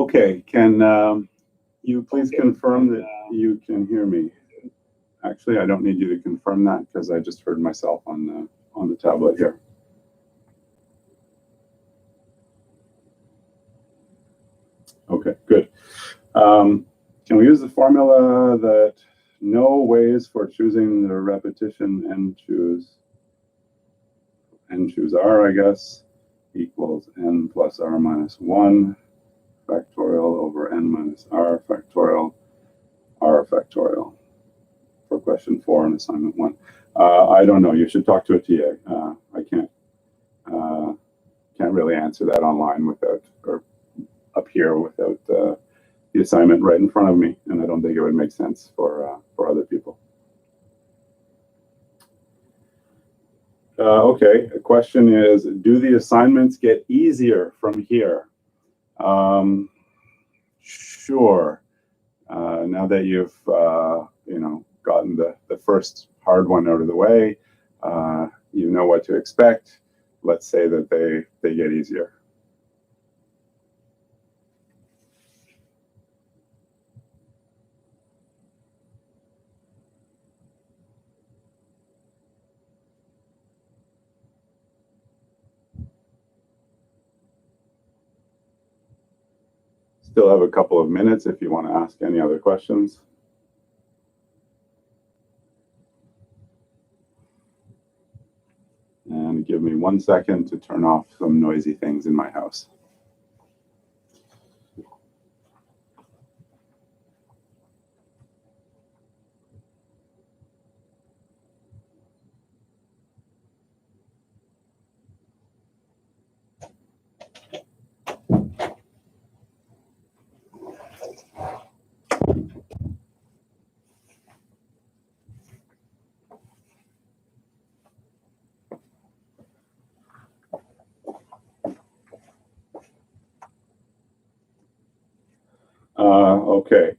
Okay, can you please confirm that you can hear me? Actually, I don't need you to confirm that because I just heard myself on the tablet here. Okay, good. Can we use the formula that no ways for choosing the repetition n choose r, I guess, equals n plus r minus 1 factorial over n minus r factorial for question 4 and assignment 1. I don't know. You should talk to a TA. I can't really answer that online without, or up here without the assignment right in front of me, and I don't think it would make sense for other people. Okay, the question is, do the assignments get easier from here? Sure. Now that you've gotten the first hard one out of the way, you know what to expect. Let's say that they get easier. Still have a couple of minutes if you want to ask any other questions. And give me 1 second to turn off some noisy things in my house. Okay,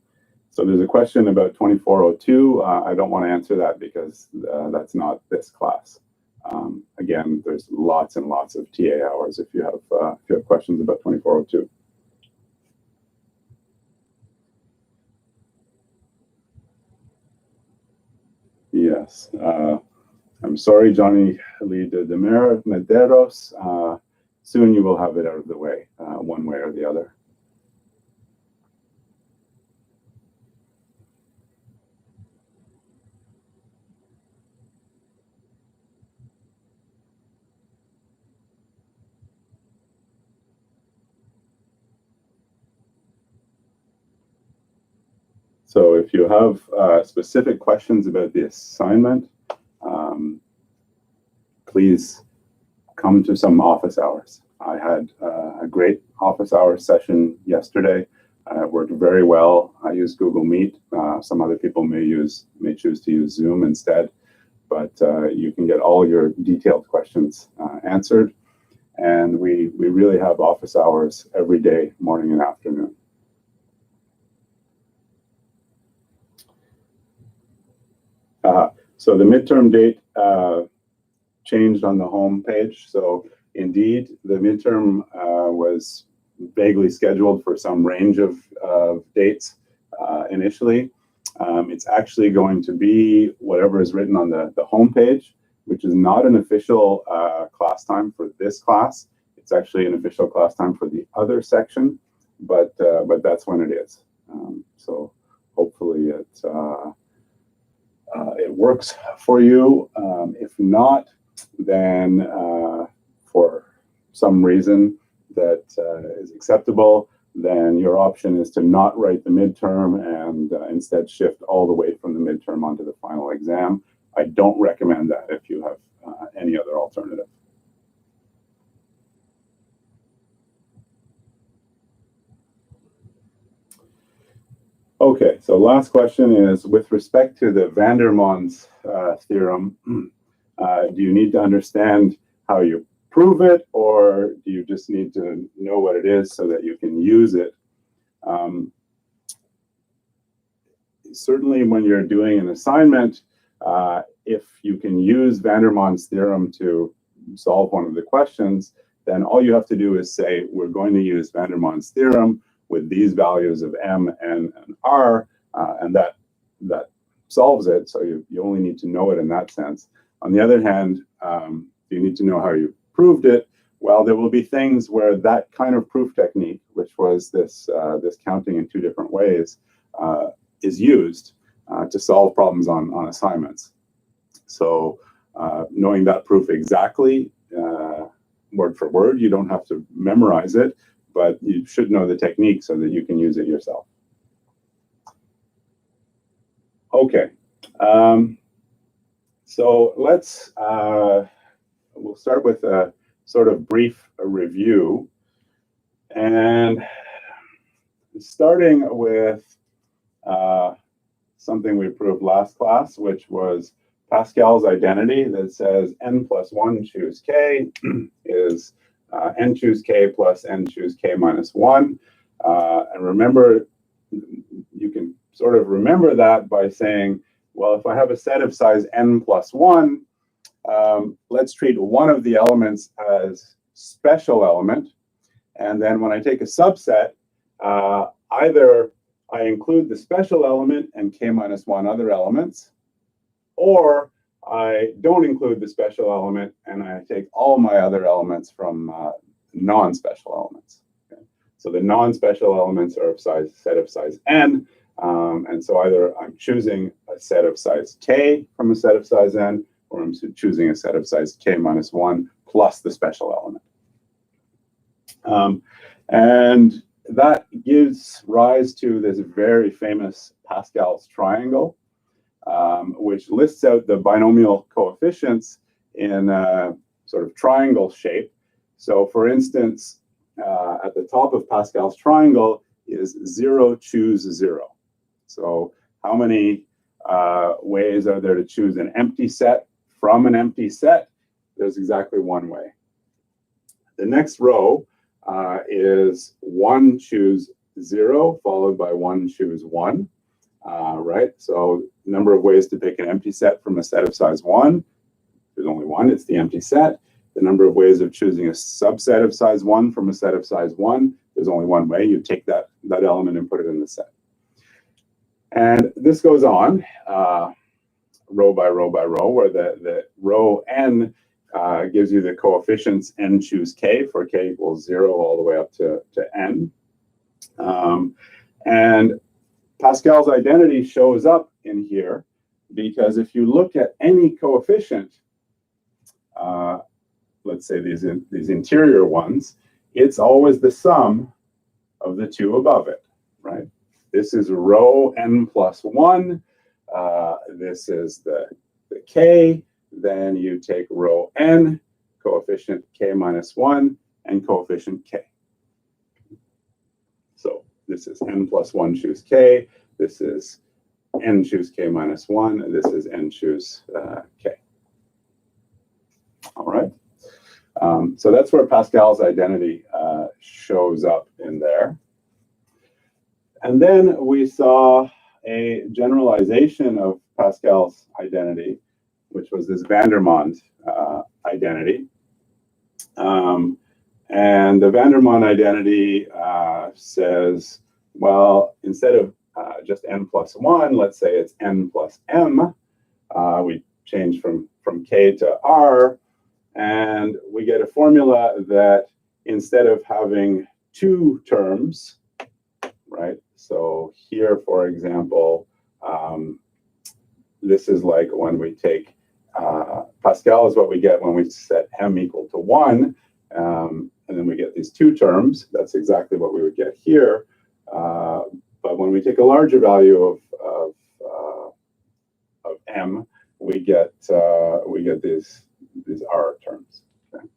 so there's a question about 2402. I don't want to answer that because that's not this class. Again, there's lots and lots of TA hours if you have questions about 2402. Yes, I'm sorry, Johnny Lee de Medeiros. Soon you will have it out of the way, one way or the other. So if you have specific questions about the assignment, please come to some office hours. I had a great office hours session yesterday. It worked very well. I use Google Meet. Some other people may choose to use Zoom instead, but you can get all your detailed questions answered. And we really have office hours every day, morning and afternoon. So the midterm date changed on the home page. So indeed, the midterm was vaguely scheduled for some range of dates initially. It's actually going to be whatever is written on the home page, which is not an official class time for this class. It's actually an official class time for the other section, but that's when it is. So hopefully it works for you. If not, then for some reason that is acceptable, then your option is to not write the midterm and instead shift all the way from the midterm onto the final exam. I don't recommend that if you have any other alternative. Okay, so last question is, with respect to the Vandermon's theorem, do you need to understand how you prove it, or do you just need to know what it is so that you can use it? Certainly when you're doing an assignment, if you can use Vandermon's theorem to solve one of the questions, then all you have to do is say, we're going to use Vandermon's theorem with these values of m, n, and r, and that solves it. So you only need to know it in that sense. On the other hand, you need to know how you proved it. Well, there will be things where that kind of proof technique, which was this counting in two different ways, is used to solve problems on assignments. So knowing that proof exactly, word for word, you don't have to memorize it, but you should know the technique so that you can use it yourself. Okay, so let's, we'll start with a sort of brief review. And starting with something we proved last class, which was Pascal's identity that says n plus 1 choose k is n choose k plus n choose k minus 1. And remember, you can sort of remember that by saying, well, if I have a set of size n plus 1, let's treat one of the elements as special element. And then when I take a subset, either I include the special element and k minus 1 other elements, or I don't include the special element and I take all my other elements from non-special elements. Okay? So the non-special elements are of set of size n, and so either I'm choosing a set of size k from a set of size n, or I'm choosing a set of size k minus 1 plus the special element. And that gives rise to this very famous Pascal's triangle, which lists out the binomial coefficients in a sort of triangle shape. So for instance, at the top of Pascal's triangle is 0, choose 0. So how many ways are there to choose an empty set from an empty set? There's exactly one way. The next row is 1, choose 0, followed by 1, choose 1. Right? So number of ways to pick an empty set from a set of size 1. There's only one, it's the empty set. The number of ways of choosing a subset of size 1 from a set of size 1, there's only one way. You take that element and put it in the set. And this goes on row by row by row, where the row n gives you the coefficients n choose k for k equals 0 all the way up to n. And Pascal's identity shows up in here because if you look at any coefficient, let's say these interior ones, it's always the sum of the two above it, right? This is row n plus 1. This is the k. Then you take row n, coefficient k minus 1, and coefficient k. So this is n plus 1 choose k. This is n choose k minus 1. And this is n choose k. All right. So that's where Pascal's identity shows up in there. And then we saw a generalization of Pascal's identity, which was this Vandermonde identity. And the Vandermonde identity says, well, instead of just n plus 1, let's say it's n plus m. We change from k to r, and we get a formula that instead of having two terms, right? So here, for example, this is like when we take Pascal is what we get when we set m equal to 1, and then we get these two terms. That's exactly what we would get here. But when we take a larger value of m, we get these r terms. Okay.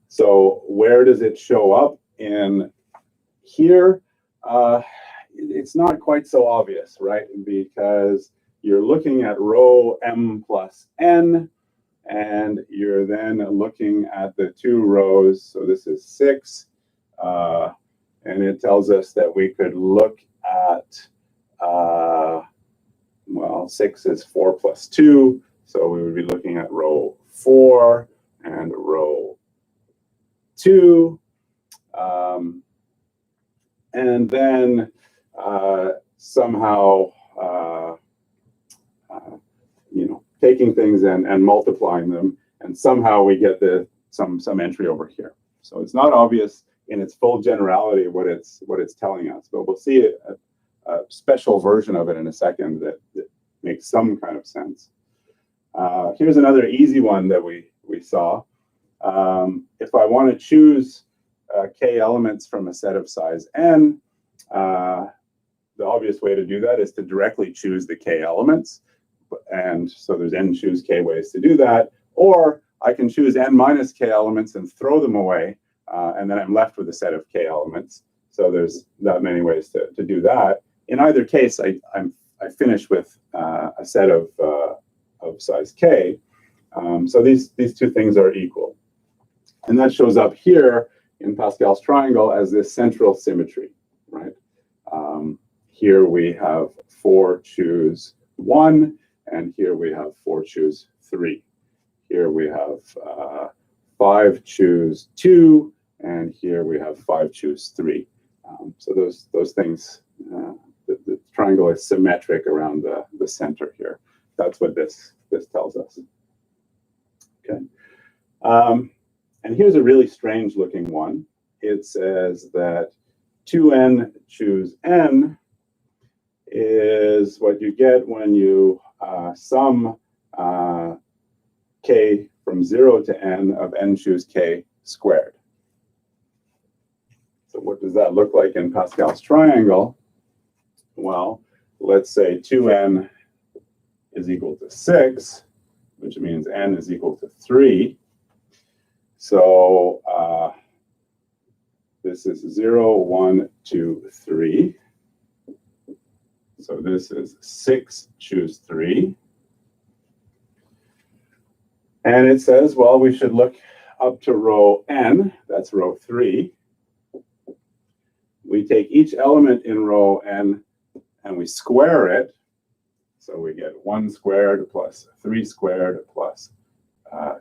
So where does it show up in here? It's not quite so obvious, right? Because you're looking at row m plus n, and you're then looking at the two rows. So this is 6, and it tells us that we could look at, well, 6 is 4 plus 2, so we would be looking at row 4 and row 2. And then somehow, taking things and multiplying them, and somehow we get some entry over here. So it's not obvious in its full generality what it's telling us, but we'll see a special version of it in a second that makes some kind of sense. Here's another easy one that we saw. If I want to choose k elements from a set of size n, the obvious way to do that is to directly choose the k elements. And so there's n choose k ways to do that. Or I can choose n minus k elements and throw them away, and then I'm left with a set of k elements. So there's that many ways to do that. In either case, I finish with a set of size k. So these two things are equal. And that shows up here in Pascal's triangle as this central symmetry, right? Here we have 4 choose 1, and here we have 4 choose 3. Here we have 5 choose 2, and here we have 5 choose 3. So those things, the triangle is symmetric around the center here. That's what this tells us. Okay. And here's a really strange looking one. It says that 2n choose n is what you get when you sum k from 0 to n of n choose k squared. So what does that look like in Pascal's triangle? Well, let's say 2n is equal to 6, which means n is equal to 3. So this is 0, 1, 2, 3. So this is 6 choose 3. And it says, well, we should look up to row n, that's row 3. We take each element in row n and we square it. So we get 1 squared plus 3 squared plus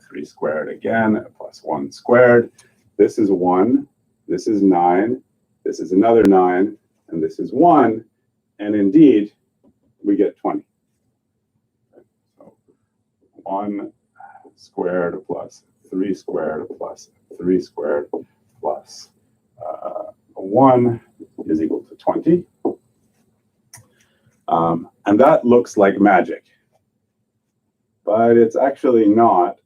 3 squared again plus 1 squared. This is 1, this is 9, this is another 9, and this is 1. And indeed, we get 20. So 1 squared plus 3 squared plus 3 squared plus 1 is equal to 20. And that looks like magic. But it's actually not.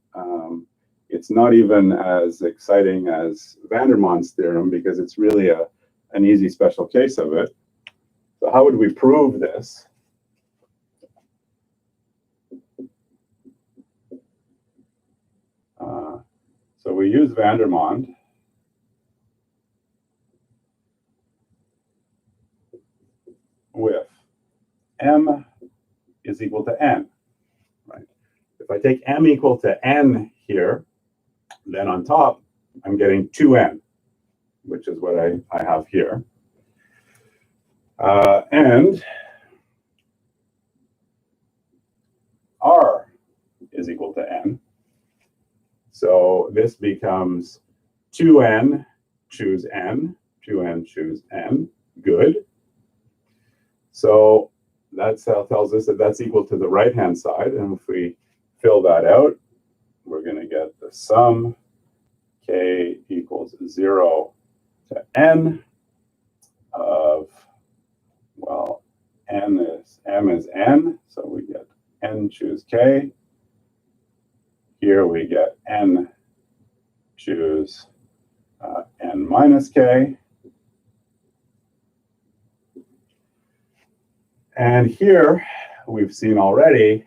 It's not even as exciting as Vandermon's theorem because it's really an easy special case of it. So how would we prove this? So we use Vandermond. With m is equal to n, right? If I take m equal to n here, then on top, I'm getting 2n, which is what I have here. And r is equal to n. So this becomes 2n choose n, 2n choose n, good. So that tells us that that's equal to the right-hand side. And if we fill that out, we're going to get the sum k equals 0 to n of, well, m is n, so we get n choose k. Here we get n choose n minus k. And here we've seen already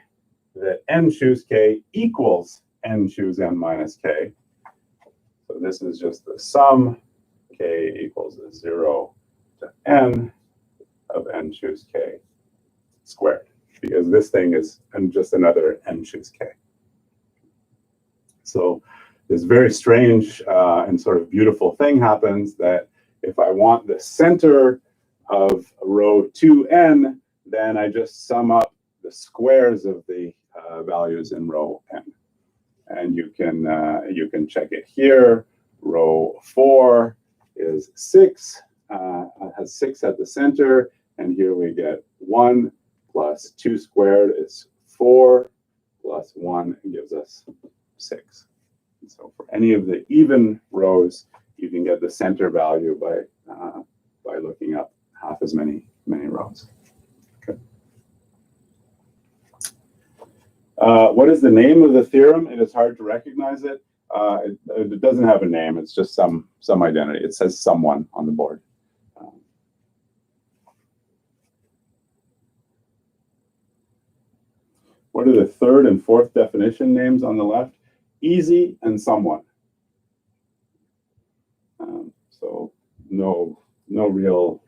that n choose k equals n choose n minus k. So this is just the sum k equals 0 to n of n choose k squared, because this thing is just another n choose k. So this very strange and sort of beautiful thing happens that if I want the center of row 2n, then I just sum up the squares of the values in row n. And you can check it here. Row 4 is 6, has 6 at the center, and here we get 1 plus 2 squared is 4 plus 1 gives us 6. And so for any of the even rows, you can get the center value by looking up half as many rows. Okay. What is the name of the theorem? It is hard to recognize it. It doesn't have a name. It's just some identity. It says someone on the board. What are the third and fourth definition names on the left? Easy and someone. So no real,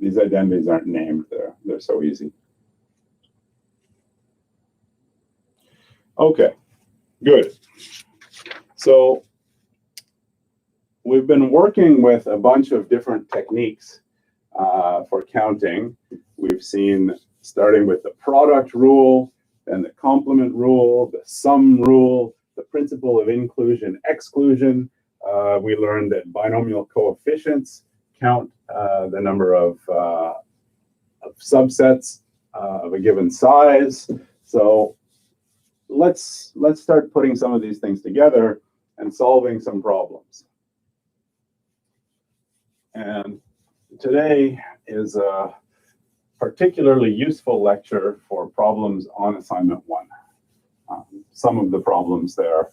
these identities aren't named. They're so easy. Okay, good. So we've been working with a bunch of different techniques for counting. We've seen, starting with the product rule, and the complement rule, the sum rule, the principle of inclusion-exclusion. We learned that binomial coefficients count the number of subsets of a given size. So let's start putting some of these things together and solving some problems. And today is a particularly useful lecture for problems on assignment 1. Some of the problems there,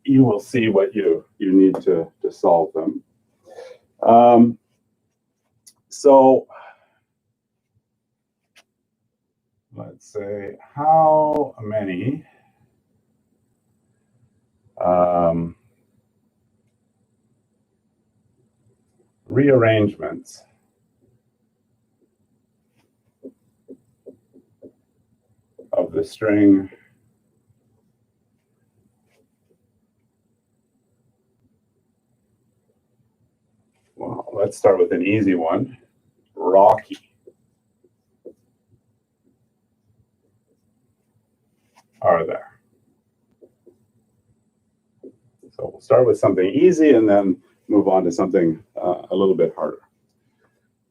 you will see what you need to solve them. So let's say, how many rearrangements of the string well, let's start with an easy one. Rocky. Are there? So we'll start with something easy and then move on to something a little bit harder.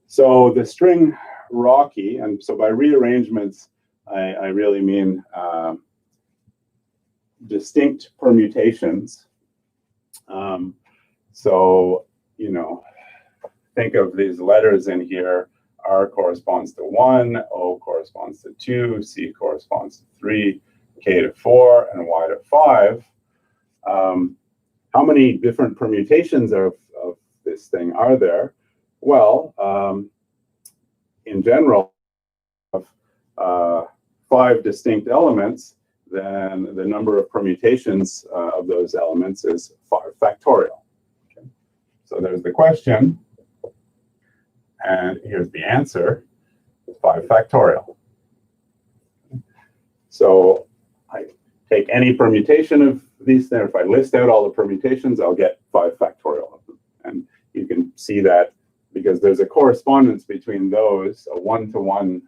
So the string Rocky, and so by rearrangements, I really mean distinct permutations. So, you know, think of these letters in here. R corresponds to 1, O corresponds to 2, C corresponds to 3, K to 4, and Y to 5. How many different permutations of this thing are there? Well, in general, 5 distinct elements, then the number of permutations of those elements is 5 factorial. Okay. So there's the question, and here's the answer, 5 factorial. So I take any permutation of these things. If I list out all the permutations, I'll get 5 factorial of them. And you can see that because there's a correspondence between those, a one-to-one,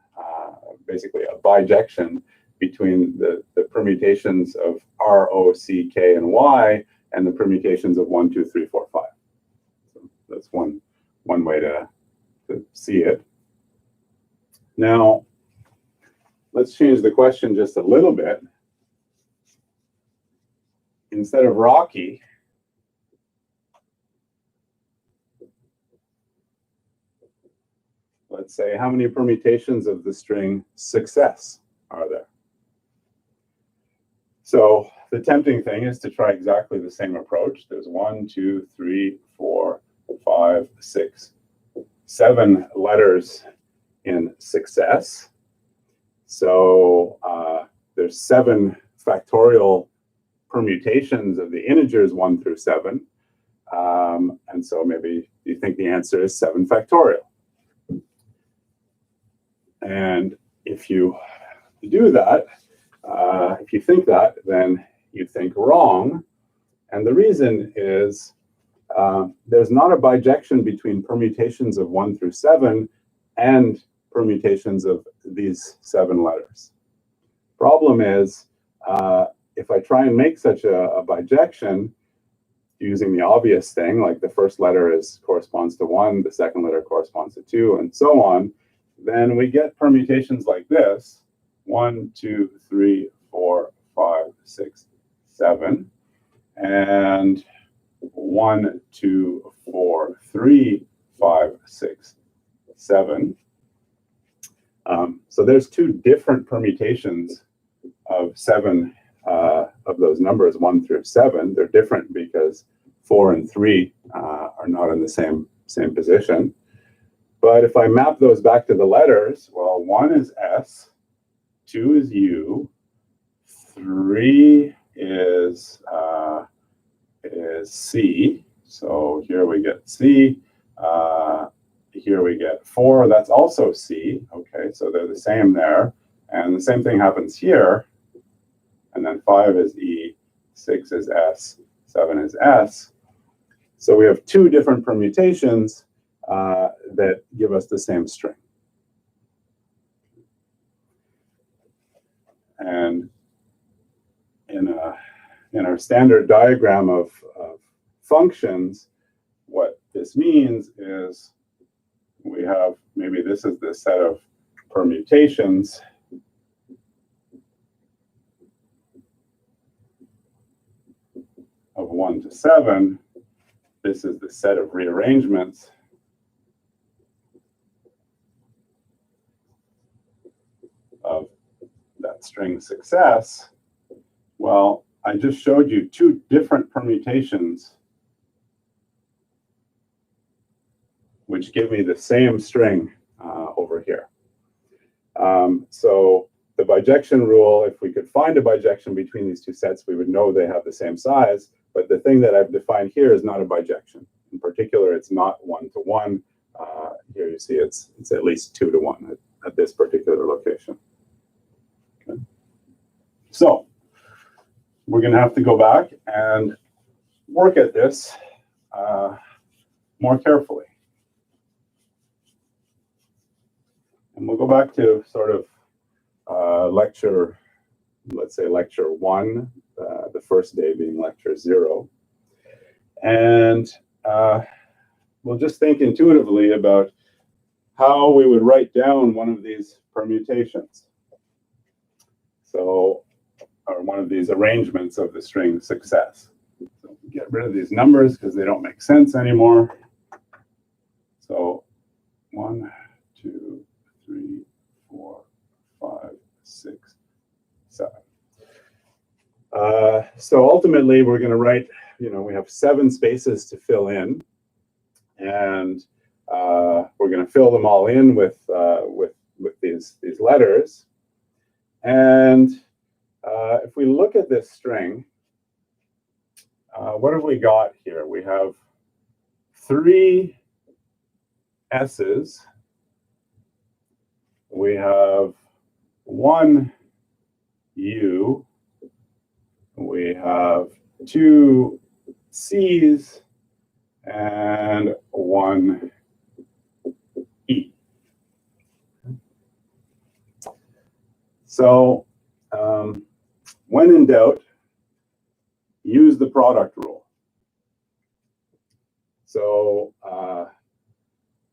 basically a bijection between the permutations of R, O, C, K, and Y, and the permutations of 1, 2, 3, 4, 5. So that's one way to see it. Now, let's change the question just a little bit. Instead of Rocky, let's say, how many permutations of the string success are there? So the tempting thing is to try exactly the same approach. There's 1, 2, 3, 4, 5, 6, 7 letters in success. So there's 7 factorial permutations of the integers 1 through 7. And so maybe you think the answer is 7 factorial. And if you do that, if you think that, then you think wrong. And the reason is there's not a bijection between permutations of 1 through 7 and permutations of these 7 letters. Problem is, if I try and make such a bijection, using the obvious thing, like the first letter corresponds to 1, the second letter corresponds to 2, and so on, then we get permutations like this: 1, 2, 3, 4, 5, 6, 7, and 1, 2, 4, 3, 5, 6, 7. So there's 2 different permutations of 7 of those numbers, 1 through 7. They're different because 4 and 3 are not in the same position. But if I map those back to the letters, well, 1 is S, 2 is U, 3 is C. So here we get C. Here we get 4. That's also C. Okay, so they're the same there. And the same thing happens here. And then 5 is E, 6 is S, 7 is S. So we have 2 different permutations that give us the same string. And in our standard diagram of functions, what this means is we have, maybe this is the set of permutations of 1 to 7. This is the set of rearrangements of that string success. Well, I just showed you 2 different permutations which give me the same string over here. So the bijection rule, if we could find a bijection between these 2 sets, we would know they have the same size. But the thing that I've defined here is not a bijection. In particular, it's not 1 to 1. Here you see it's at least 2 to 1 at this particular location. Okay. So we're going to have to go back and work at this more carefully. And we'll go back to sort of lecture, let's say lecture 1, the first day being lecture 0. And we'll just think intuitively about how we would write down one of these permutations. So, or one of these arrangements of the string success. So get rid of these numbers because they don't make sense anymore. So 1, 2, 3, 4, 5, 6, 7. So ultimately, we're going to write, we have 7 spaces to fill in, and we're going to fill them all in with these letters. And if we look at this string, what have we got here? We have 3 S's. We have 1 U. We have 2 C's and 1 E. So when in doubt, use the product rule. So,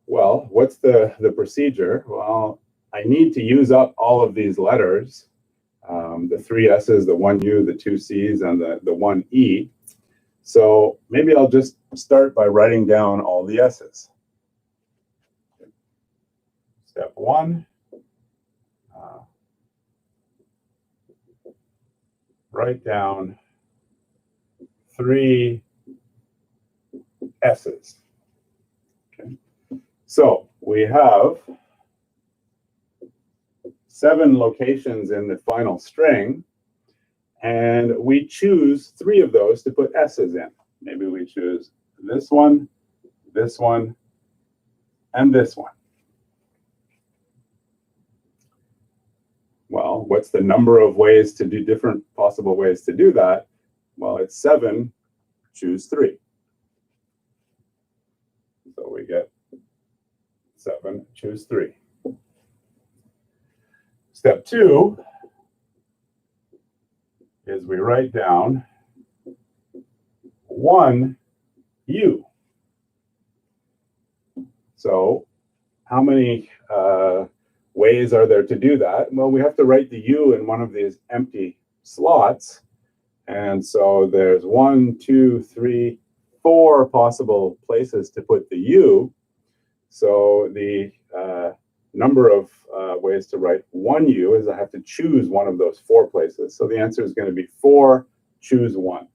well, what's the procedure? Well, I need to use up all of these letters, the 3 S's, the 1 U, the 2 C's, and the 1 E. So maybe I'll just start by writing down all the S's. Step 1. Write down 3 S's. Okay. So we have 7 locations in the final string, and we choose 3 of those to put S's in. Maybe we choose this one, and this one. Well, what's the number of ways to do different possible ways to do that? Well, it's 7, choose 3. So we get 7, choose 3. Step 2 is we write down 1 U. So how many ways are there to do that? Well, we have to write the U in one of these empty slots. And so there's 1, 2, 3, 4 possible places to put the U. So the number of ways to write one U is I have to choose one of those 4 places. So the answer is going to be 4, choose 1.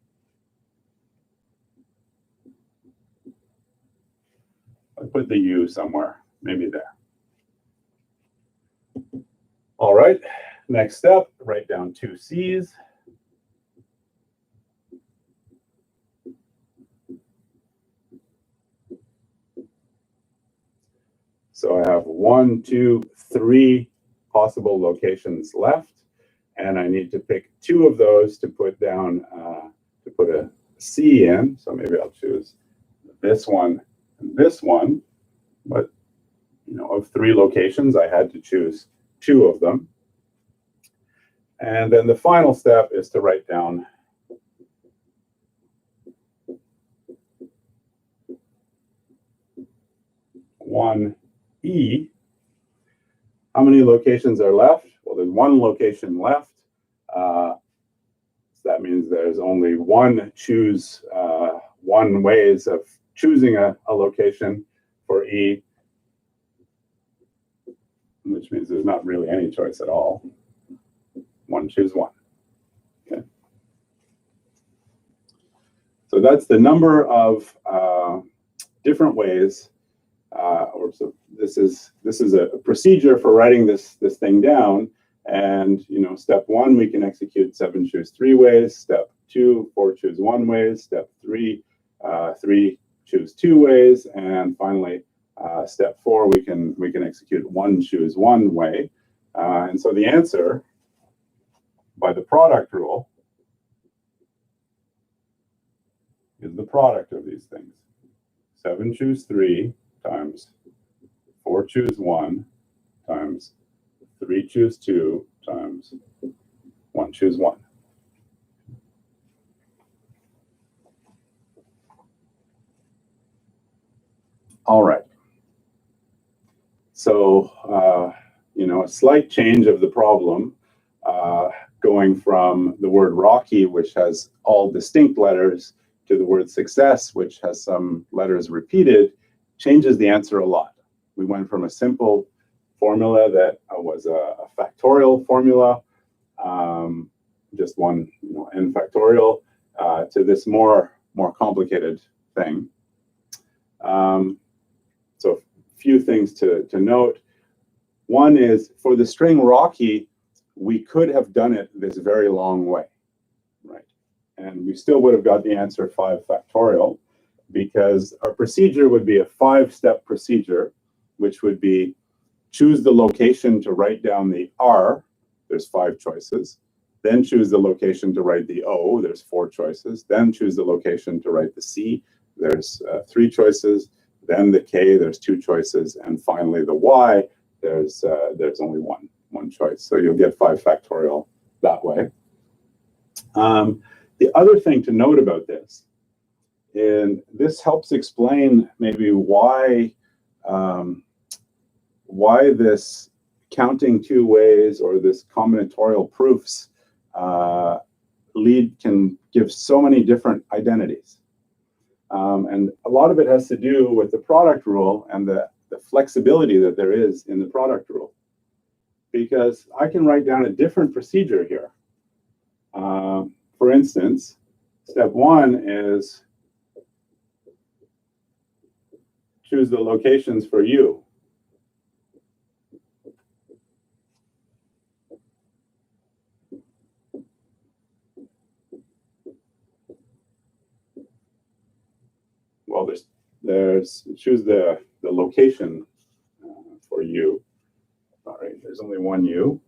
I'll put the U somewhere, maybe there. All right, next step, write down 2 C's. So I have 1, 2, 3 possible locations left, and I need to pick 2 of those to put down, to put a C in. So maybe I'll choose this one and this one. But you know, of 3 locations, I had to choose 2 of them. And then the final step is to write down one E. How many locations are left? Well, there's 1 location left. So that means there's only 1 choose 1 ways of choosing a location for E, which means there's not really any choice at all. 1, choose 1. Okay. So that's the number of different ways. So this is a procedure for writing this thing down. And you know, step 1, we can execute 7 choose 3 ways. Step 2, 4 choose 1 ways. Step 3, 3 choose 2 ways. And finally, step 4, we can execute 1 choose 1 way. And so the answer, by the product rule, is the product of these things. 7 choose 3 times 4 choose 1 times 3 choose 2 times 1 choose 1. All right. So, you know, a slight change of the problem, going from the word Rocky, which has all distinct letters, to the word success, which has some letters repeated, changes the answer a lot. We went from a simple formula that was a factorial formula, just one, you know, n factorial, to this more complicated thing. So a few things to note. One is, for the string Rocky, we could have done it this very long way, right? And we still would have got the answer 5 factorial, because our procedure would be a 5-step procedure, which would be choose the location to write down the R, there's 5 choices, then choose the location to write the O, there's 4 choices, then choose the location to write the C, there's 3 choices, then the K, there's 2 choices, and finally the Y, there's only one choice. So you'll get 5 factorial that way. The other thing to note about this, and this helps explain maybe why this counting 2 ways or this combinatorial proofs can give so many different identities. And a lot of it has to do with the product rule and the flexibility that there is in the product rule. Because I can write down a different procedure here. For instance, step 1 is choose the locations for U. Well, there's choose the location for U. All right, there's only 1 U.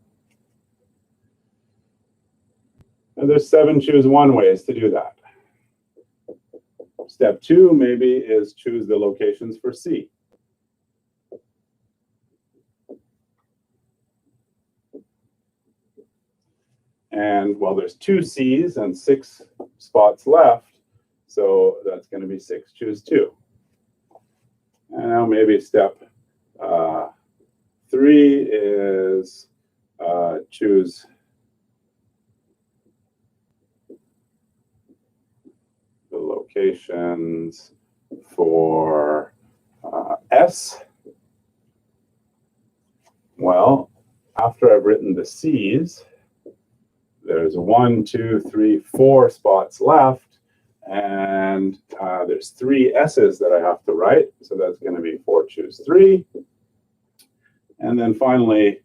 And there's 7 choose 1 ways to do that. Step 2 maybe is choose the locations for C. And well, there's 2 C's and 6 spots left. So that's going to be 6, choose 2. And now maybe step 3 is choose the locations for S. Well, after I've written the C's, there's 1, 2, 3, 4 spots left, and there's 3 S's that I have to write. So that's going to be 4, choose 3. And then finally,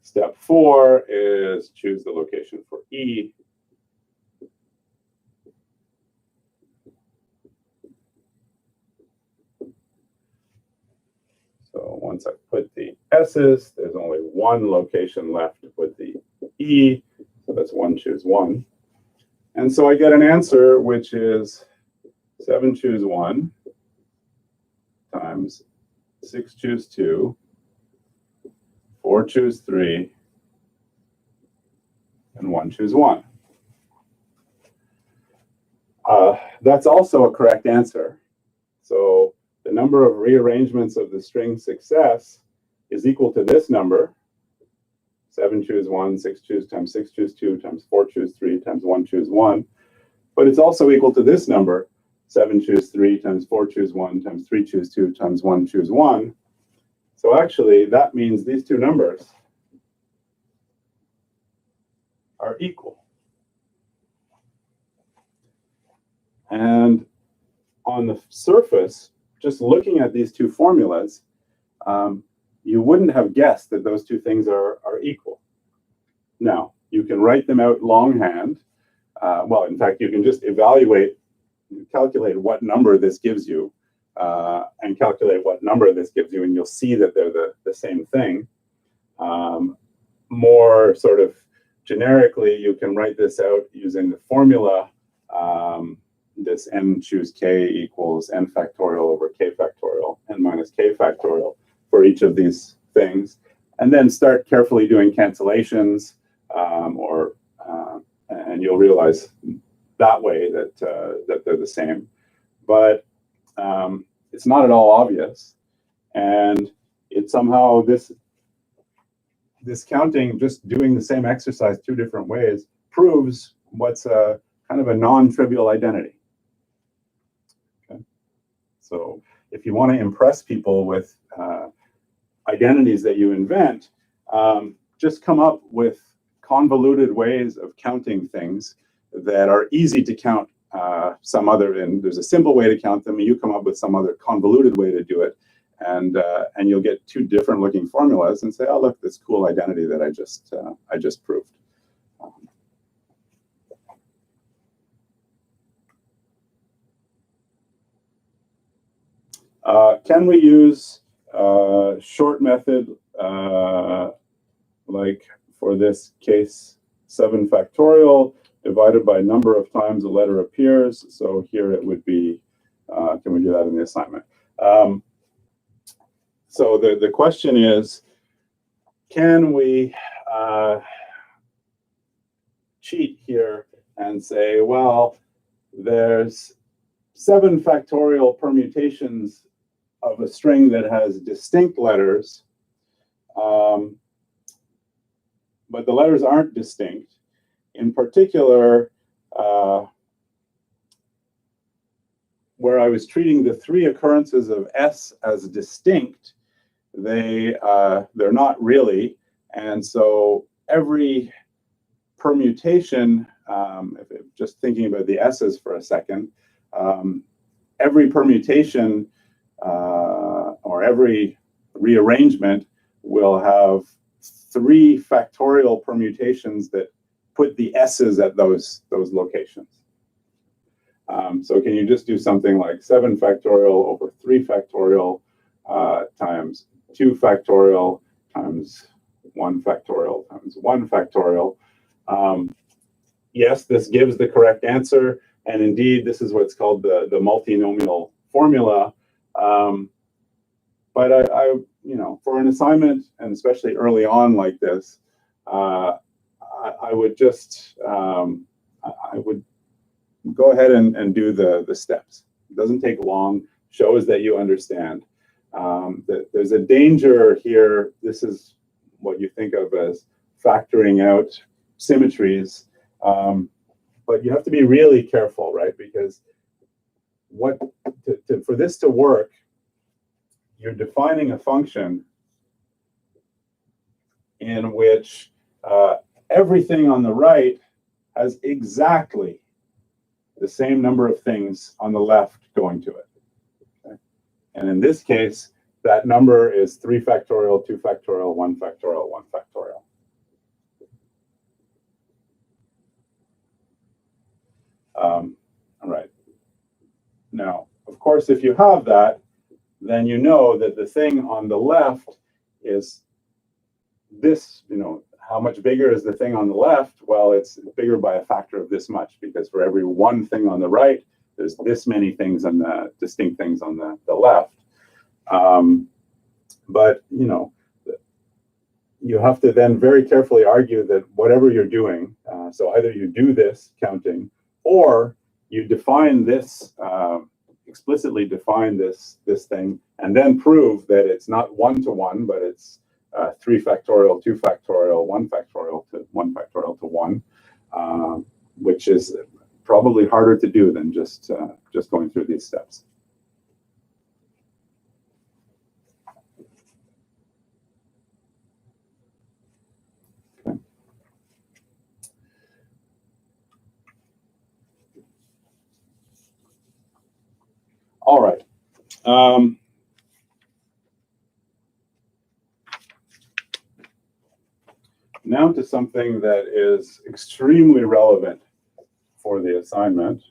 step 4 is choose the location for E. So once I put the S's, there's only 1 location left to put the E. So that's 1, choose 1. And so I get an answer which is 7, choose 1 times 6, choose 2, 4, choose 3, and 1, choose 1. That's also a correct answer. So the number of rearrangements of the string success is equal to this number, 7, choose 1, 6, choose times 6, choose 2 times 4, choose 3 times 1, choose 1. But it's also equal to this number, 7, choose 3 times 4, choose 1 times 3, choose 2 times 1, choose 1. So actually, that means these two numbers are equal. And on the surface, just looking at these two formulas, you wouldn't have guessed that those two things are equal. Now, you can write them out longhand. Well, in fact, you can just calculate what number this gives you, and calculate what number this gives you, and you'll see that they're the same thing. More sort of generically, you can write this out using the formula, this n choose k equals n factorial over k factorial, n minus k factorial for each of these things, and then start carefully doing cancellations, and you'll realize that way that they're the same. But it's not at all obvious, and it's somehow this counting, just doing the same exercise 2 different ways, proves what's a kind of a non-trivial identity. Okay? So if you want to impress people with identities that you invent, just come up with convoluted ways of counting things that are easy to count and there's a simple way to count them, and you come up with some other convoluted way to do it, and you'll get 2 different looking formulas and say, oh, look, this cool identity that I just proved. Can we use short method like for this case 7 factorial divided by number of times a letter appears? So here it would be, can we do that in the assignment? So the question is, can we cheat here and say, well, there's 7 factorial permutations of a string that has distinct letters, but the letters aren't distinct. In particular, where I was treating the 3 occurrences of S as distinct, they're not really. And so every permutation, just thinking about the S's for a second, every permutation or every rearrangement will have 3 factorial permutations that put the S's at those locations. So can you just do something like 7 factorial over 3 factorial times 2 factorial times 1 factorial times 1 factorial? Yes, this gives the correct answer, and indeed, this is what's called the multinomial formula. But I, for an assignment, and especially early on like this, I would just, I would go ahead and do the steps. It doesn't take long, shows that you understand. There's a danger here. This is what you think of as factoring out symmetries. But you have to be really careful, right? Because for this to work, you're defining a function in which everything on the right has exactly the same number of things on the left going to it. Okay? And in this case, that number is 3 factorial, 2 factorial, 1 factorial, 1 factorial. All right. Now, of course, if you have that, then you know that the thing on the left is this, how much bigger is the thing on the left? Well, it's bigger by a factor of this much, because for every one thing on the right, there's this many things on the distinct things on the left. But, you have to then very carefully argue that whatever you're doing, so either you do this counting, or you define this, explicitly define this thing, and then prove that it's not 1-to-1, but it's 3 factorial, 2 factorial, 1 factorial to 1 factorial to 1, which is probably harder to do than just going through these steps. Okay. All right. Now to something that is extremely relevant for the assignment.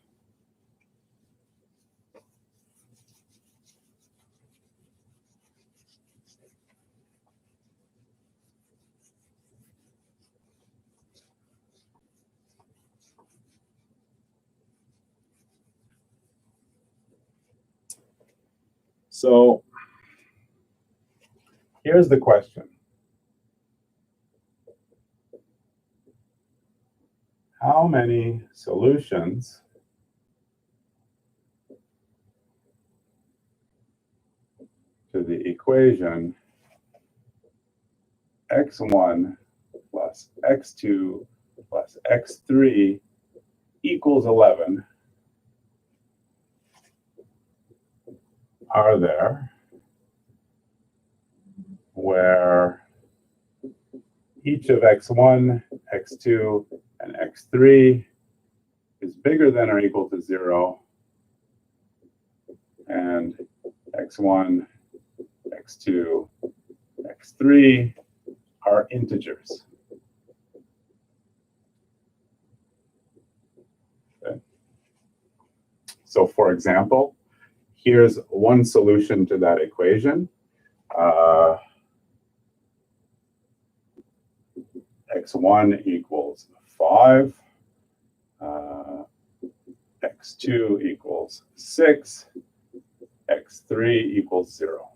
So here's the question. How many solutions to the equation x1 plus x2 plus x3 equals 11 are there where each of x1, x2, and x3 is bigger than or equal to 0, and x1, x2, x3 are integers. Okay. So for example, here's one solution to that equation. X1 equals 5, x2 equals 6, x3 equals 0.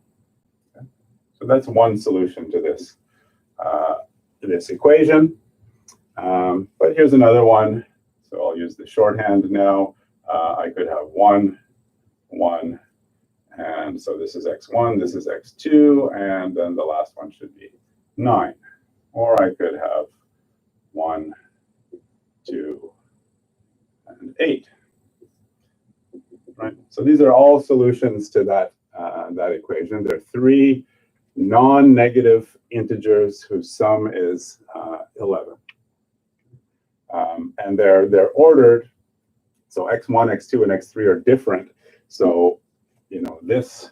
Okay. So that's one solution to this, this equation. But here's another one. So I'll use the shorthand now. I could have 1, 1, and so this is x1, this is x2, and then the last one should be 9. Or I could have 1, 2, and 8. Right. So these are all solutions to that that equation. There are 3 non-negative integers whose sum is 11, and they're ordered. So x1, x2, and x3 are different. So this.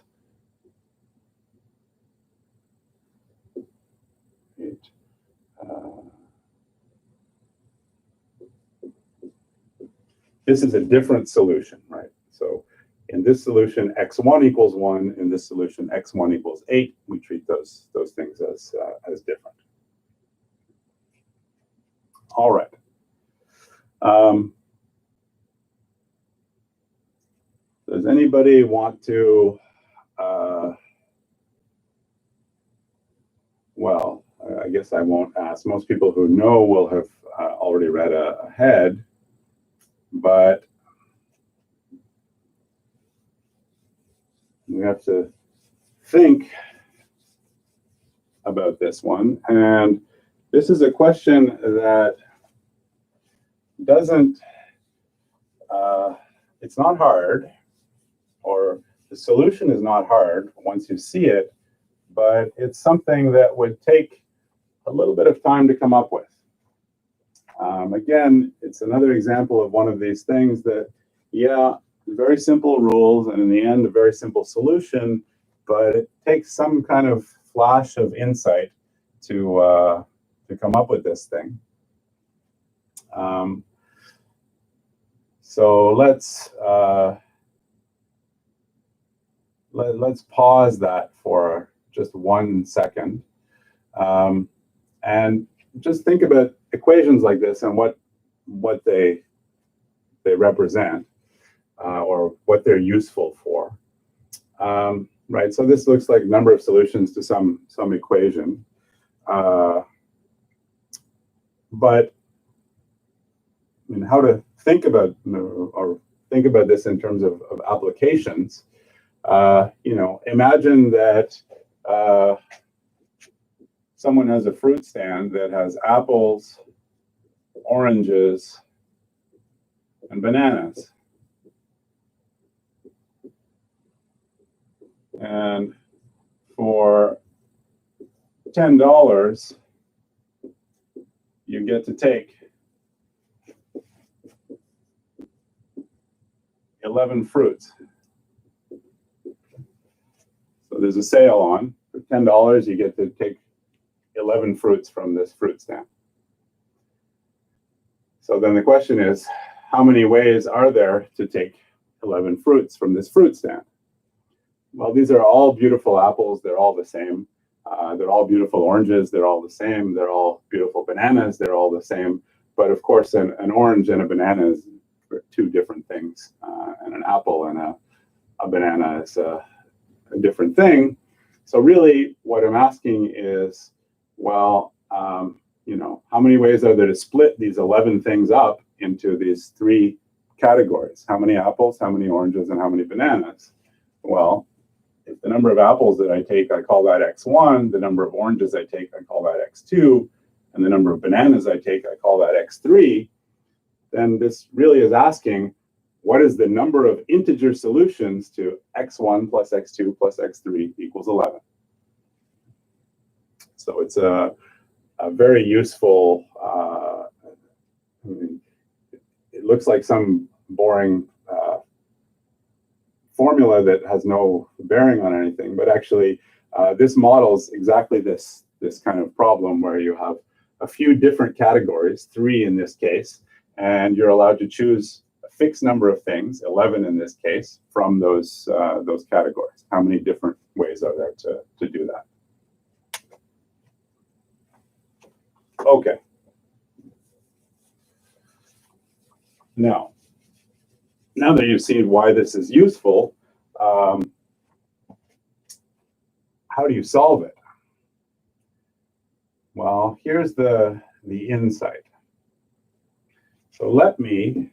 This is a different solution, right? So in this solution, x1 equals 1. In this solution, x1 equals 8. We treat those things as different. All right. Does anybody want to? Well, I guess I won't ask. Most people who know will have already read ahead. But We have to think about this one. And this is a question that doesn't, it's not hard, or the solution is not hard once you see it, but it's something that would take a little bit of time to come up with. Again, it's another example of one of these things that, yeah, very simple rules, and in the end, a very simple solution, but it takes some kind of flash of insight to come up with this thing. So let's pause that for just 1 second, and just think about equations like this and what they represent, or what they're useful for. Right. So this looks like number of solutions to some equation, but I mean, how to think about this in terms of applications. You know, imagine that someone has a fruit stand that has apples, oranges, and bananas. And for $10, you get to take 11 fruits. So there's a sale on. For $10, you get to take 11 fruits from this fruit stand. So then the question is, how many ways are there to take 11 fruits from this fruit stand? Well, these are all beautiful apples. They're all the same. They're all beautiful oranges. They're all the same. They're all beautiful bananas. They're all the same. But of course, an orange and a banana is two different things. And an apple and a banana is a different thing. So really, what I'm asking is, well, you know, how many ways are there to split these 11 things up into these 3 categories? How many apples, how many oranges, and how many bananas? Well, if the number of apples that I take, I call that x1, the number of oranges I take, I call that x2, and the number of bananas I take, I call that x3, then this really is asking, what is the number of integer solutions to x1 plus x2 plus x3 equals 11? So it's a very useful, I mean, it looks like some boring formula that has no bearing on anything, but actually this models exactly this kind of problem where you have a few different categories, 3 in this case, and you're allowed to choose a fixed number of things, 11 in this case, from those categories. How many different ways are there to do that? Okay. Now that you've seen why this is useful, how do you solve it? Well, here's the insight. So let me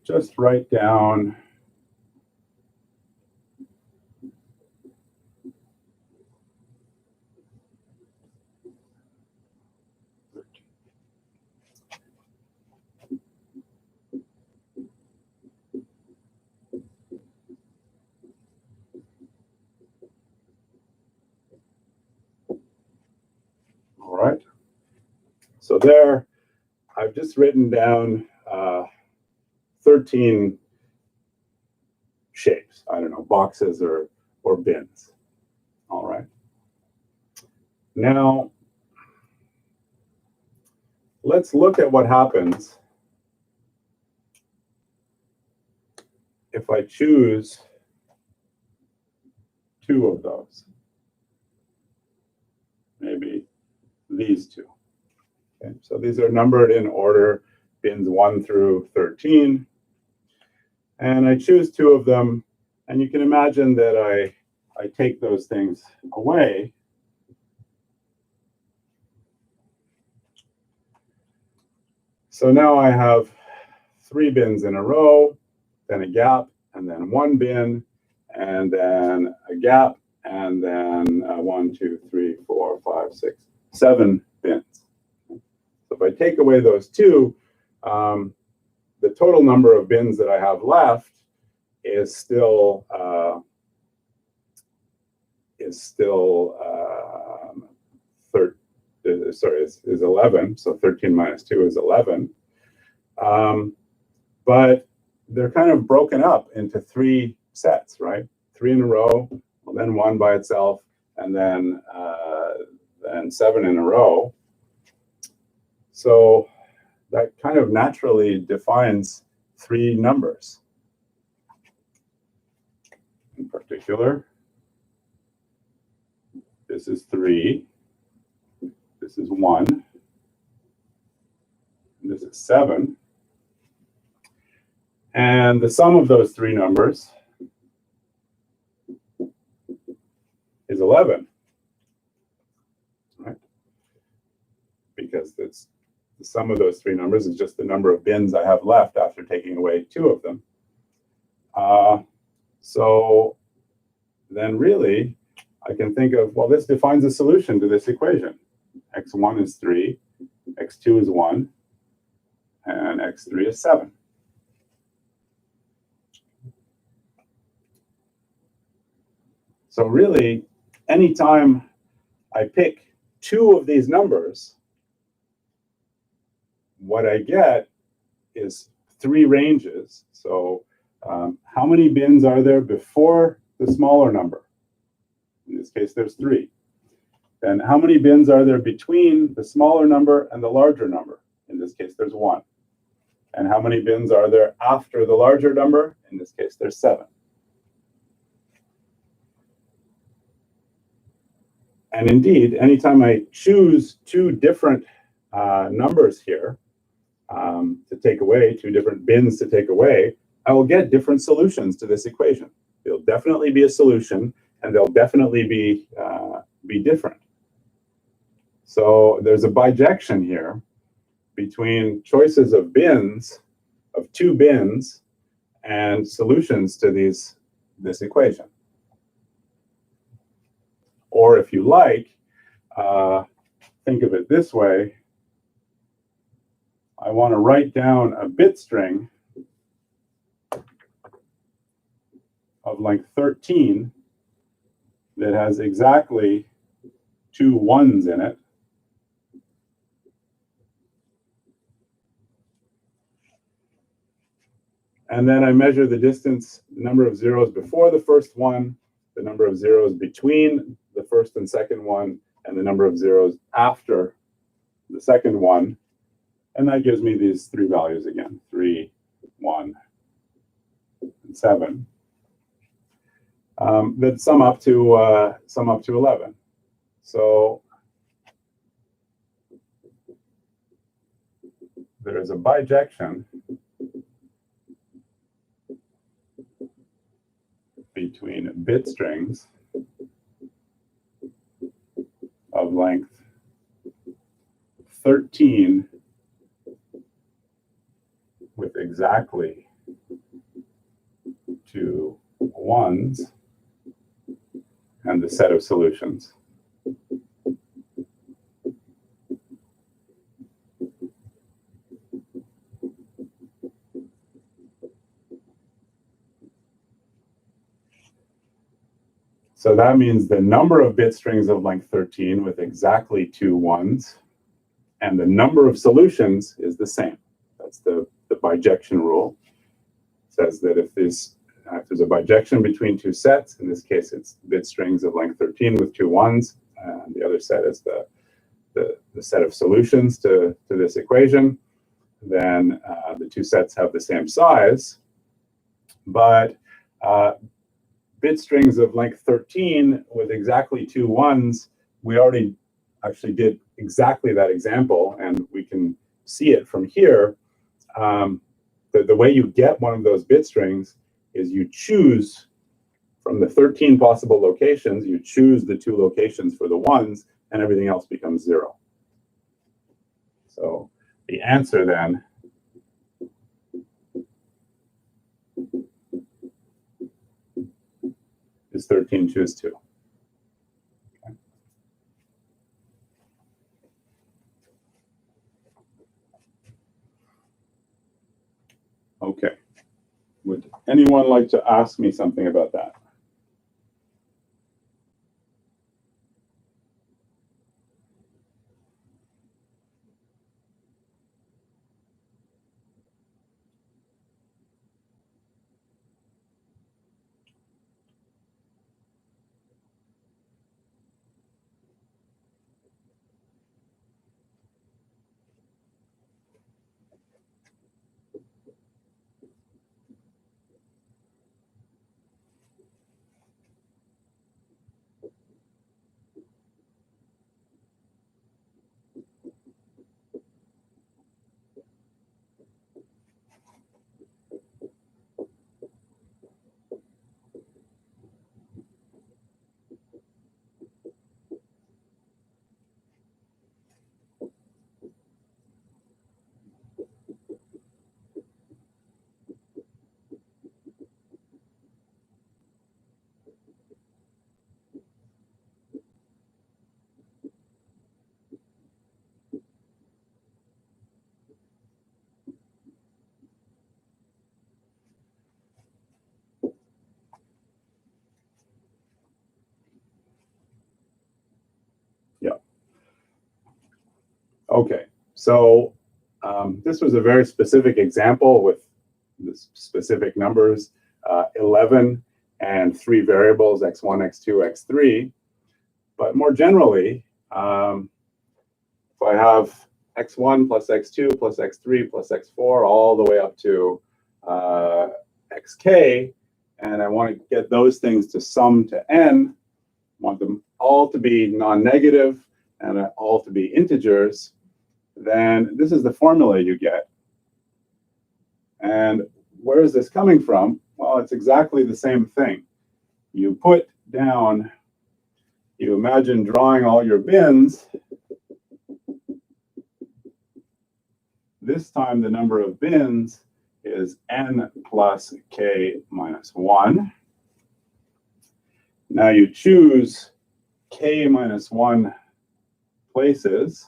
just write down all right. So there, I've just written down 13 shapes. I don't know, boxes or bins. All right. Now, let's look at what happens if I choose 2 of those. Maybe these 2. Okay, so these are numbered in order, bins 1 through 13. And I choose 2 of them, and you can imagine that I take those things away. So now I have 3 bins in a row, then a gap, and then 1 bin, and then a gap, and then 1, 2, 3, 4, 5, 6, 7 bins. So if I take away those 2, the total number of bins that I have left is still 11. So 13 minus 2 is 11. But they're kind of broken up into 3 sets, right? 3 in a row, well, then 1 by itself, and then 7 in a row. So that kind of naturally defines 3 numbers. In particular, this is 3, this is 1, and this is 7. And the sum of those 3 numbers is 11, right? Because the sum of those 3 numbers is just the number of bins I have left after taking away 2 of them. So then really, I can think of, well, this defines a solution to this equation. X1 is 3, X2 is 1, and X3 is 7. So really, anytime I pick 2 of these numbers, what I get is 3 ranges. So how many bins are there before the smaller number? In this case, there's 3. Then how many bins are there between the smaller number and the larger number? In this case, there's 1. And how many bins are there after the larger number? In this case, there's 7. And indeed, anytime I choose 2 different numbers here to take away, 2 different bins to take away, I will get different solutions to this equation. There'll definitely be a solution, and they'll definitely be different. So there's a bijection here between choices of bins, of 2 bins, and solutions to this equation. Or if you like, think of it this way. I want to write down a bit string of length 13 that has exactly 2 1s in it. And then I measure the distance, number of zeros before the first one, the number of zeros between the first and second one, and the number of zeros after the second one. And that gives me these 3 values again, 3, 1, and 7. That sum up to 11. So there is a bijection between bit strings of length 13 with exactly 2 1s and the set of solutions. So that means the number of bit strings of length 13 with exactly 2 1s and the number of solutions is the same. That's the bijection rule. It says that if there's a bijection between 2 sets, in this case it's bit strings of length 13 with 2 1s, and the other set is the set of solutions to this equation, then the 2 sets have the same size, but bit strings of length 13 with exactly 2 1s, we already actually did exactly that example, and we can see it from here. The way you get one of those bit strings is you choose from the 13 possible locations, you choose the 2 locations for the 1s, and everything else becomes 0. So the answer then is 13, choose 2. Okay. Would anyone like to ask me something about that? Okay, so this was a very specific example with the specific numbers, 11 and 3 variables, x1, x2, x3. But more generally, if I have x1 plus x2 plus x3 plus x4 all the way up to xk, and I want to get those things to sum to n, want them all to be non-negative and all to be integers, then this is the formula you get. And where is this coming from? Well, it's exactly the same thing. You put down, you imagine drawing all your bins. This time the number of bins is n plus k minus 1. Now you choose k minus 1 places.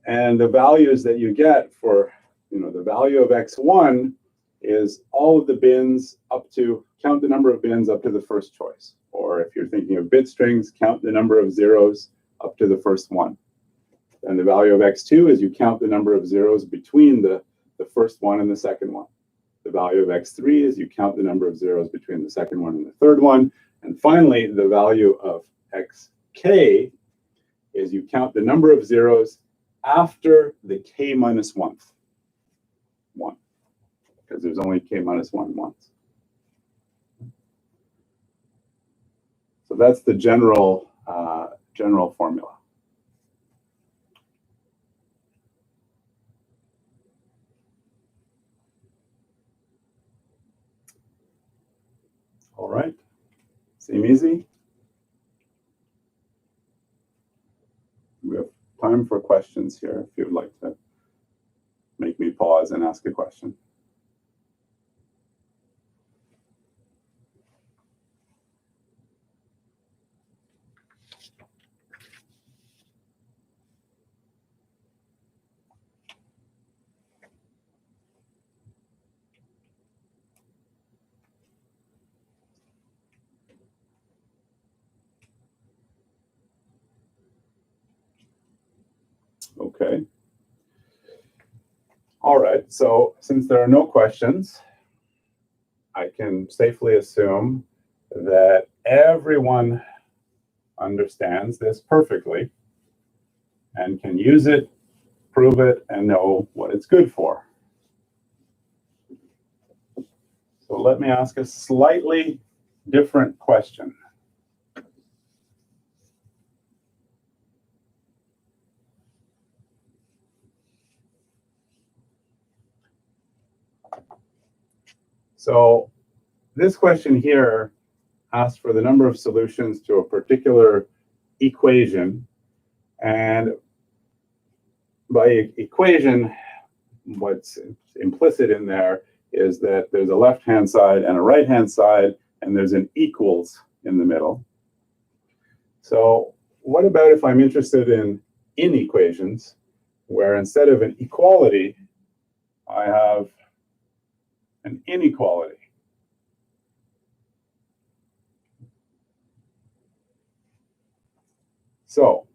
And the values that you get for, the value of x1 is all of the bins up to, count the number of bins up to the first choice. Or if you're thinking of bit strings, count the number of zeros up to the first one. And the value of x2 is you count the number of zeros between the first one and the second one. The value of x3 is you count the number of zeros between the second one and the third one. And finally, the value of xk is you count the number of zeros after the k minus 1th one, because there's only k minus 1 once. So that's the general formula. All right, seem easy? We have time for questions here if you'd like to make me pause and ask a question. Okay. All right, so since there are no questions, I can safely assume that everyone understands this perfectly and can use it, prove it, and know what it's good for. So let me ask a slightly different question. So this question here asks for the number of solutions to a particular equation. And by equation, what's implicit in there is that there's a left-hand side and a right-hand side, and there's an equals in the middle. So what about if I'm interested in inequations, where instead of an equality, I have an inequality? So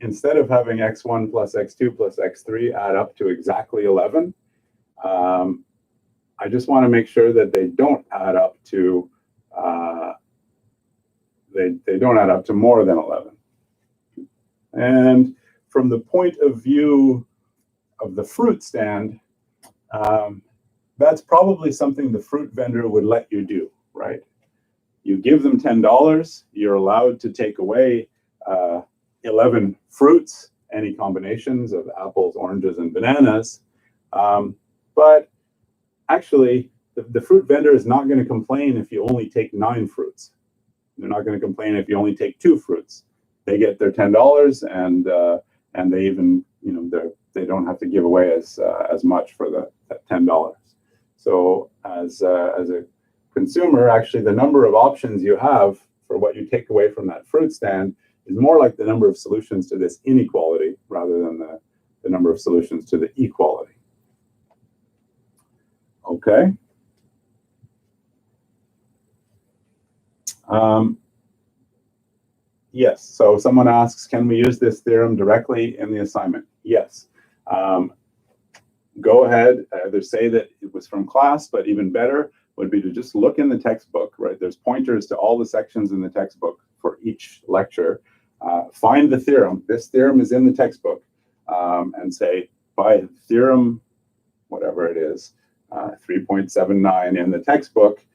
instead of having x1 plus x2 plus x3 add up to exactly 11, I just want to make sure that they don't add up to they don't add up to more than 11. And from the point of view of the fruit stand, that's probably something the fruit vendor would let you do, right? You give them $10, you're allowed to take away 11 fruits, any combinations of apples, oranges, and bananas. But actually, the fruit vendor is not going to complain if you only take 9 fruits. They're not going to complain if you only take 2 fruits. They get their $10, and they even, you know, they don't have to give away as much for that $10. So as a consumer, actually, the number of options you have for what you take away from that fruit stand is more like the number of solutions to this inequality rather than the number of solutions to the equality. Okay. Yes, so someone asks, can we use this theorem directly in the assignment? Yes. Go ahead, either say that it was from class, but even better would be to just look in the textbook, right? There's pointers to all the sections in the textbook for each lecture. Find the theorem. This theorem is in the textbook, and say, by theorem, whatever it is, 3.79 in the textbook,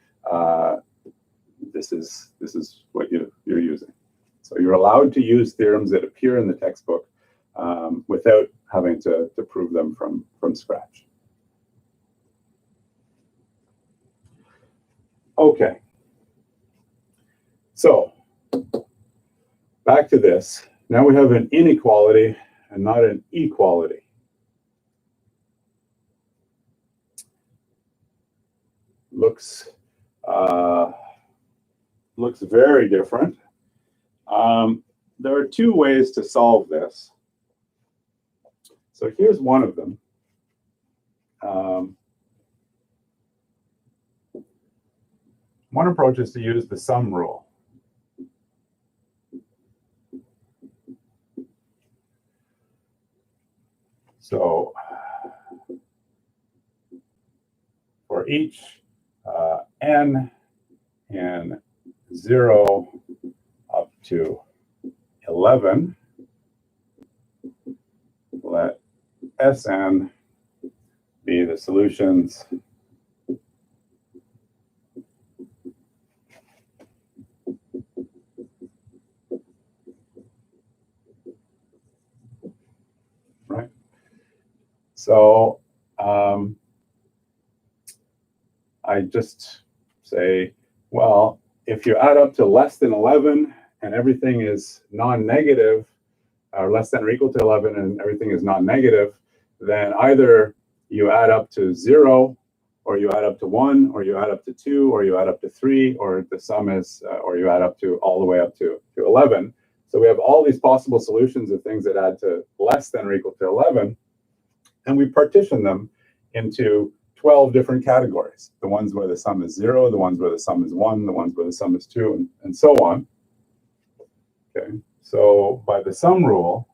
this is what you're using. So you're allowed to use theorems that appear in the textbook without having to prove them from scratch. Okay. So back to this. Now we have an inequality and not an equality. Looks very different. There are 2 ways to solve this. So here's one of them. One approach is to use the sum rule. So for each n in 0 up to 11, let Sn be the solutions right? So I just say, well, if you add up to less than 11 and everything is non-negative, or less than or equal to 11 and everything is non-negative, then either you add up to 0, or you add up to 1, or you add up to 2, or you add up to 3, or the sum is, or you add up to all the way up to 11. So we have all these possible solutions of things that add to less than or equal to 11, and we partition them into 12 different categories. The ones where the sum is 0, the ones where the sum is 1, the ones where the sum is 2, and so on. Okay, so by the sum rule,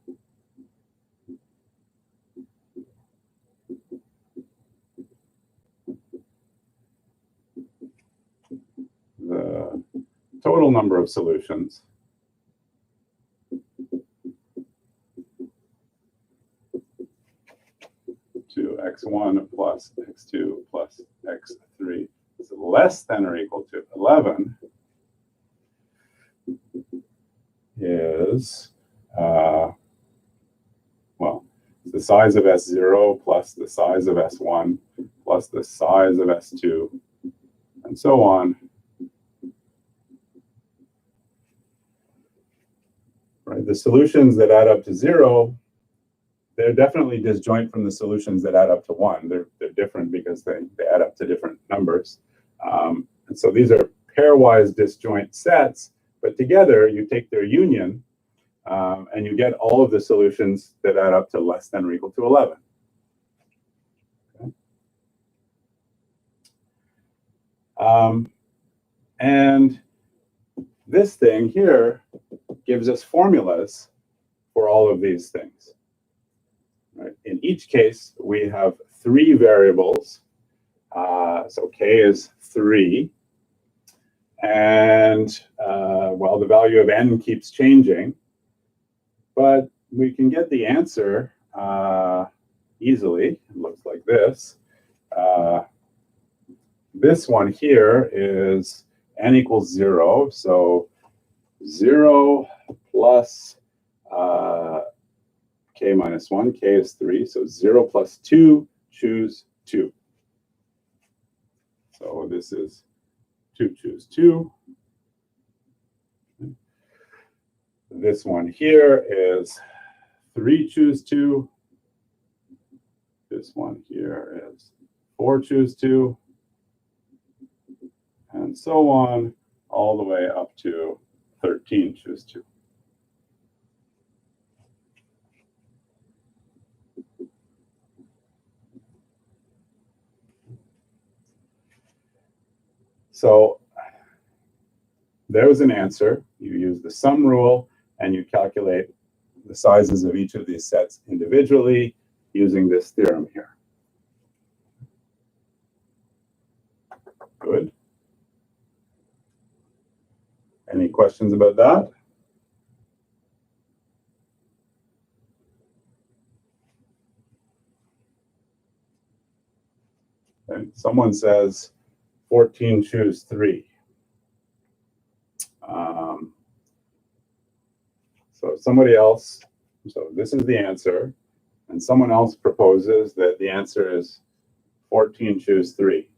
the total number of solutions to x1 plus x2 plus x3 is less than or equal to 11 is, well, the size of S0 plus the size of S1 plus the size of S2, and so on. Right, the solutions that add up to 0, they're definitely disjoint from the solutions that add up to 1. They're different because they add up to different numbers. And so these are pairwise disjoint sets, but together you take their union and you get all of the solutions that add up to less than or equal to 11. Okay. And this thing here gives us formulas for all of these things. Right? In each case, we have 3 variables. So k is 3. And, well, the value of n keeps changing. But we can get the answer easily. It looks like this. This one here is n equals 0. So 0 plus k minus 1. K is 3. So 0 plus 2, choose 2. So this is 2, choose 2. This one here is 3, choose 2. This one here is 4, choose 2. And so on, all the way up to 13, choose 2. So there's an answer. You use the sum rule, and you calculate the sizes of each of these sets individually using this theorem here. Good. Any questions about that? Okay. Someone says 14, choose 3. So somebody else, so this is the answer, and someone else proposes that the answer is 14, choose 3.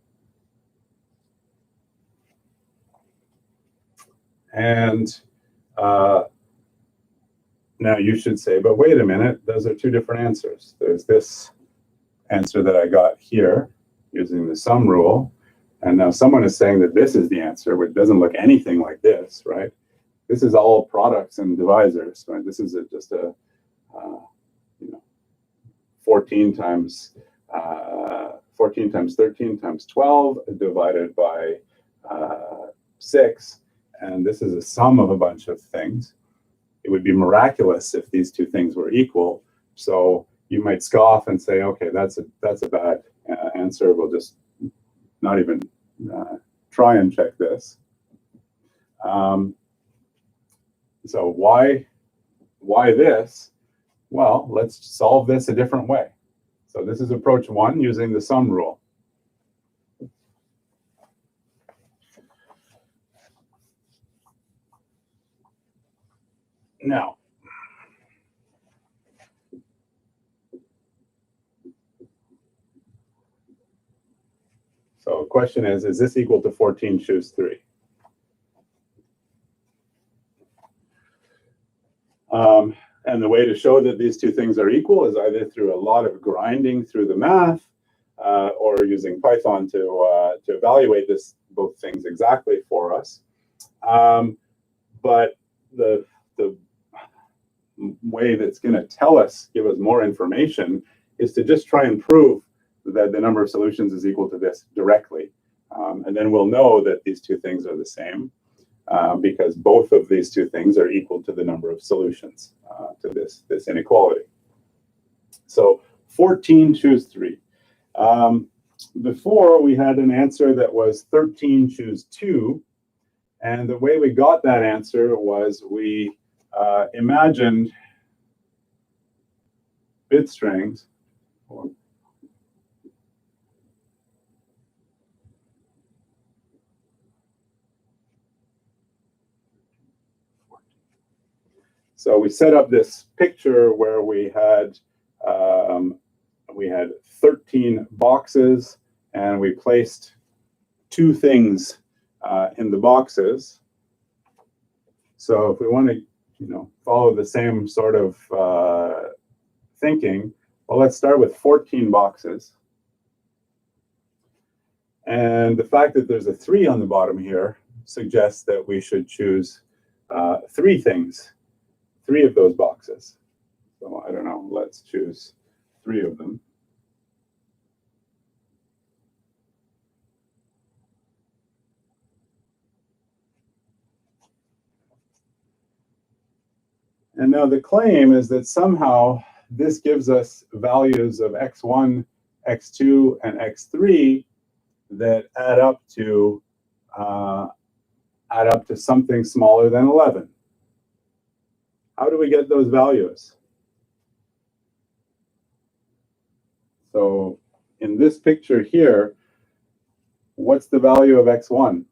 And now you should say, but wait a minute, those are 2 different answers. There's this answer that I got here using the sum rule, and now someone is saying that this is the answer, which doesn't look anything like this, right? This is all products and divisors, right? This is just a 14 times 13 times 12 divided by 6, and this is a sum of a bunch of things. It would be miraculous if these 2 things were equal. So you might scoff and say, okay, that's a bad answer. We'll just not even try and check this. So why this? Well, let's solve this a different way. So this is approach 1 using the sum rule. Now, so the question is this equal to 14, choose 3? And the way to show that these 2 things are equal is either through a lot of grinding through the math or using Python to evaluate both things exactly for us. But the way that's going to give us more information is to just try and prove that the number of solutions is equal to this directly. And then we'll know that these 2 things are the same. Because both of these 2 things are equal to the number of solutions to this inequality. So 14, choose 3. Before, we had an answer that was 13, choose 2. And the way we got that answer was we imagined bit strings. So we set up this picture where we had 13 boxes, and we placed 2 things in the boxes. So if we want to, follow the same sort of thinking, well, let's start with 14 boxes. And the fact that there's a 3 on the bottom here suggests that we should choose 3 things, 3 of those boxes. So I don't know, let's choose 3 of them. And now the claim is that somehow this gives us values of x1, x2, and x3 that add up to something smaller than 11. How do we get those values? So in this picture here, what's the value of x1?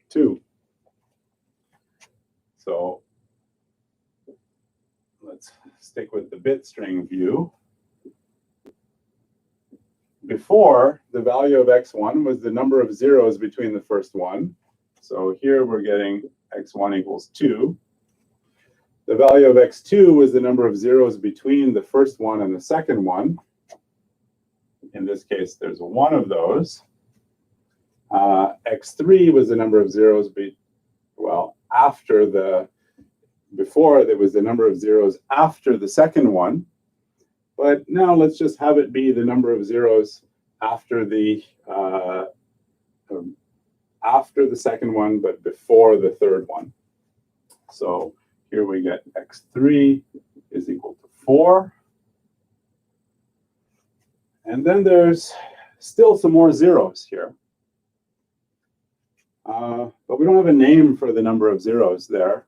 Two. So let's stick with the bit string view. Before, the value of x1 was the number of zeros between the first one. So here we're getting x1 equals 2. The value of x2 was the number of zeros between the first one and the second one. In this case, there's 1 of those. X3 was the number of zeros, before there was the number of zeros after the second one. But now let's just have it be the number of zeros after the second one, but before the third one. So here we get x3 is equal to 4. And then there's still some more zeros here. But we don't have a name for the number of zeros there.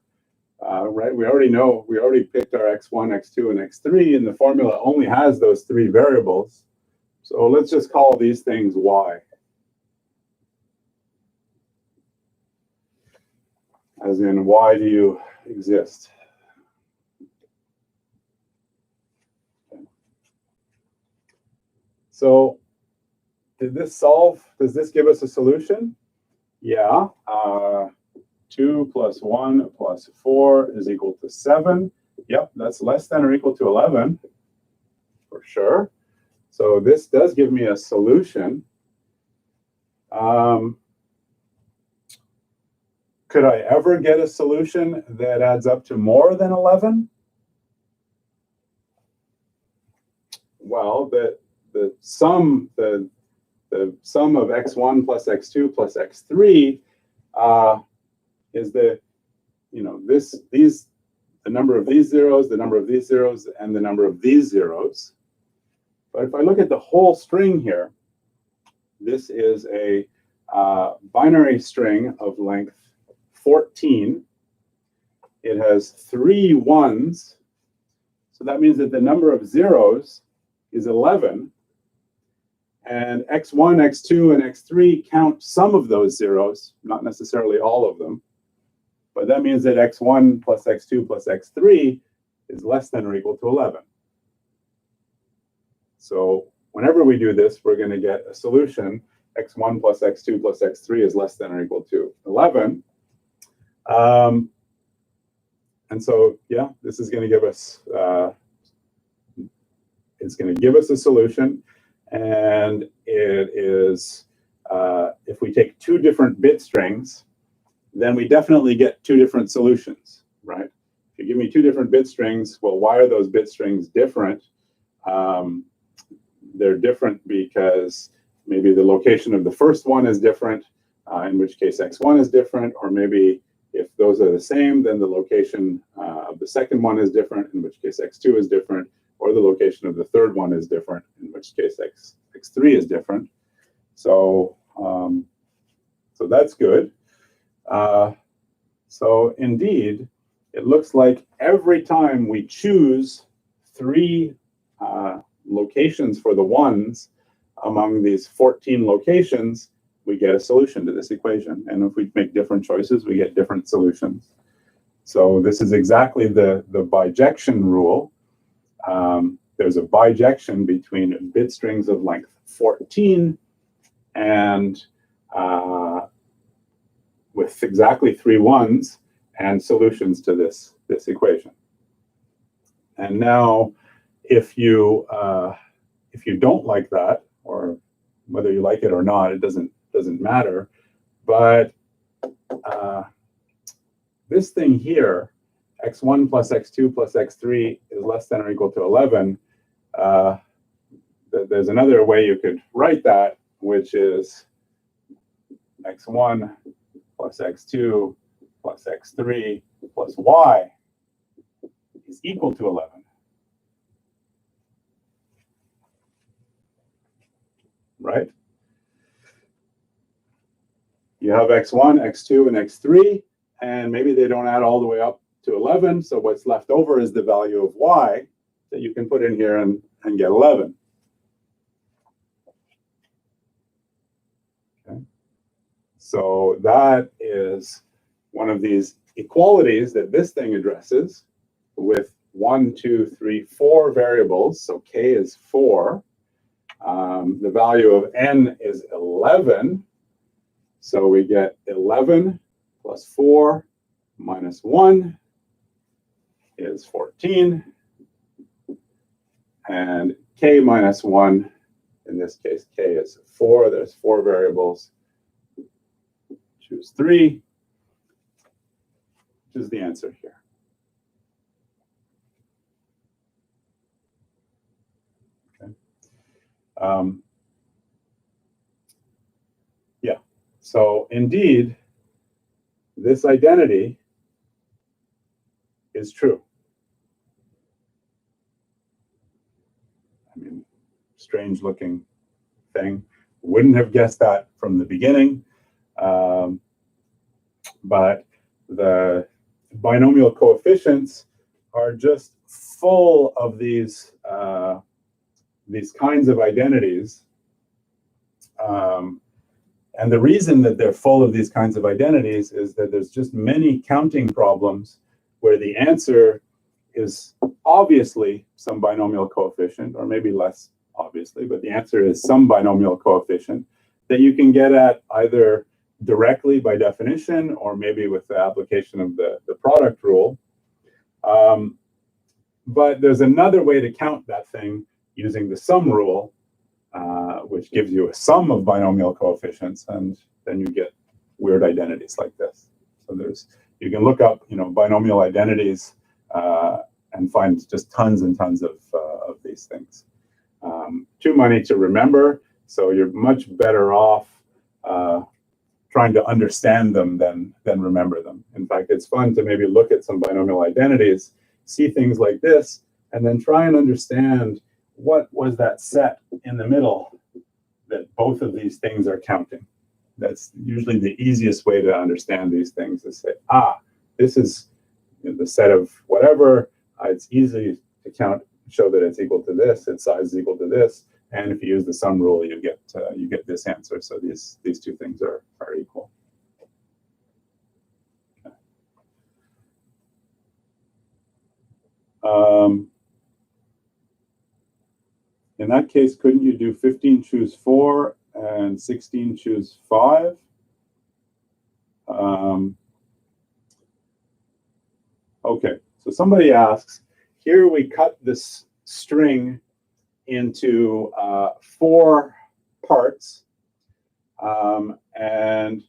Right? We already picked our x1, x2, and x3, and the formula only has those 3 variables. So let's just call these things y. As in, why do you exist? Okay. So does this give us a solution? Yeah. 2 plus 1 plus 4 is equal to 7. Yep, that's less than or equal to 11, for sure. So this does give me a solution. Could I ever get a solution that adds up to more than 11? Well, the sum of x1 plus x2 plus x3 is the number of these zeros, the number of these zeros, and the number of these zeros. But if I look at the whole string here, this is a binary string of length 14. It has 3 ones. So that means that the number of zeros is 11. And x1, x2, and x3 count some of those zeros, not necessarily all of them. But that means that x1 plus x2 plus x3 is less than or equal to 11. So whenever we do this, we're going to get a solution. x1 plus x2 plus x3 is less than or equal to 11. And so, yeah, this is going to give us a solution. And it is, if we take 2 different bit strings, then we definitely get 2 different solutions, right? If you give me 2 different bit strings, well, why are those bit strings different? They're different because maybe the location of the first one is different, in which case x1 is different, or maybe if those are the same, then the location of the second one is different, in which case x2 is different, or the location of the third one is different, in which case x3 is different. So, so that's good. So indeed, it looks like every time we choose 3 locations for the ones among these 14 locations, we get a solution to this equation. And if we make different choices, we get different solutions. So this is exactly the bijection rule. There's a bijection between bit strings of length 14 and with exactly 3 ones and solutions to this equation. And now, if you don't like that, or whether you like it or not, it doesn't matter. But this thing here, x1 plus x2 plus x3 is less than or equal to 11. There's another way you could write that, which is x1 plus x2 plus x3 plus y is equal to 11. Right? You have x1, x2, and x3, and maybe they don't add all the way up to 11, so what's left over is the value of y that you can put in here and get 11. Okay. So that is one of these equalities that this thing addresses with 1, 2, 3, 4 variables. So k is 4. The value of n is 11. So we get 11 plus 4 minus 1 is 14. And k minus 1, in this case, k is 4. There's 4 variables. Choose 3, which is the answer here. Okay. Yeah, so indeed, this identity is true. I mean, strange looking thing. Wouldn't have guessed that from the beginning. But the binomial coefficients are just full of these kinds of identities. And the reason that they're full of these kinds of identities is that there's just many counting problems where the answer is obviously some binomial coefficient, or maybe less obviously, but the answer is some binomial coefficient that you can get at either directly by definition or maybe with the application of the product rule. But there's another way to count that thing using the sum rule, which gives you a sum of binomial coefficients, and then you get weird identities like this. So you can look up, binomial identities and find just tons and tons of these things. Too many to remember, so you're much better off trying to understand them than remember them. In fact, it's fun to maybe look at some binomial identities, see things like this, and then try and understand what was that set in the middle that both of these things are counting. That's usually the easiest way to understand these things, is say, this is the set of whatever. It's easy to count, show that it's equal to this, its size is equal to this, and if you use the sum rule, you get this answer. So these two things are equal. Okay. In that case, couldn't you do 15 choose 4 and 16 choose 5? Okay, so somebody asks, here we cut this string into 4 parts and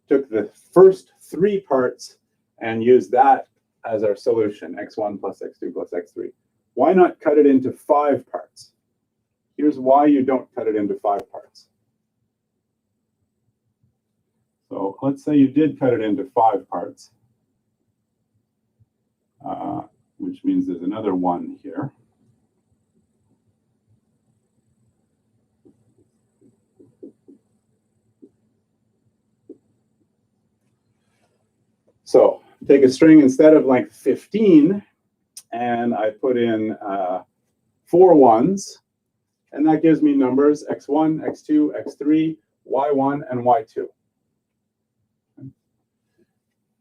took the first 3 parts and used that as our solution, x1 plus x2 plus x3. Why not cut it into 5 parts? Here's why you don't cut it into 5 parts. So let's say you did cut it into 5 parts, which means there's another 1 here. So take a string instead of like 15, and I put in 4 ones, and that gives me numbers x1, x2, x3, y1 and y2.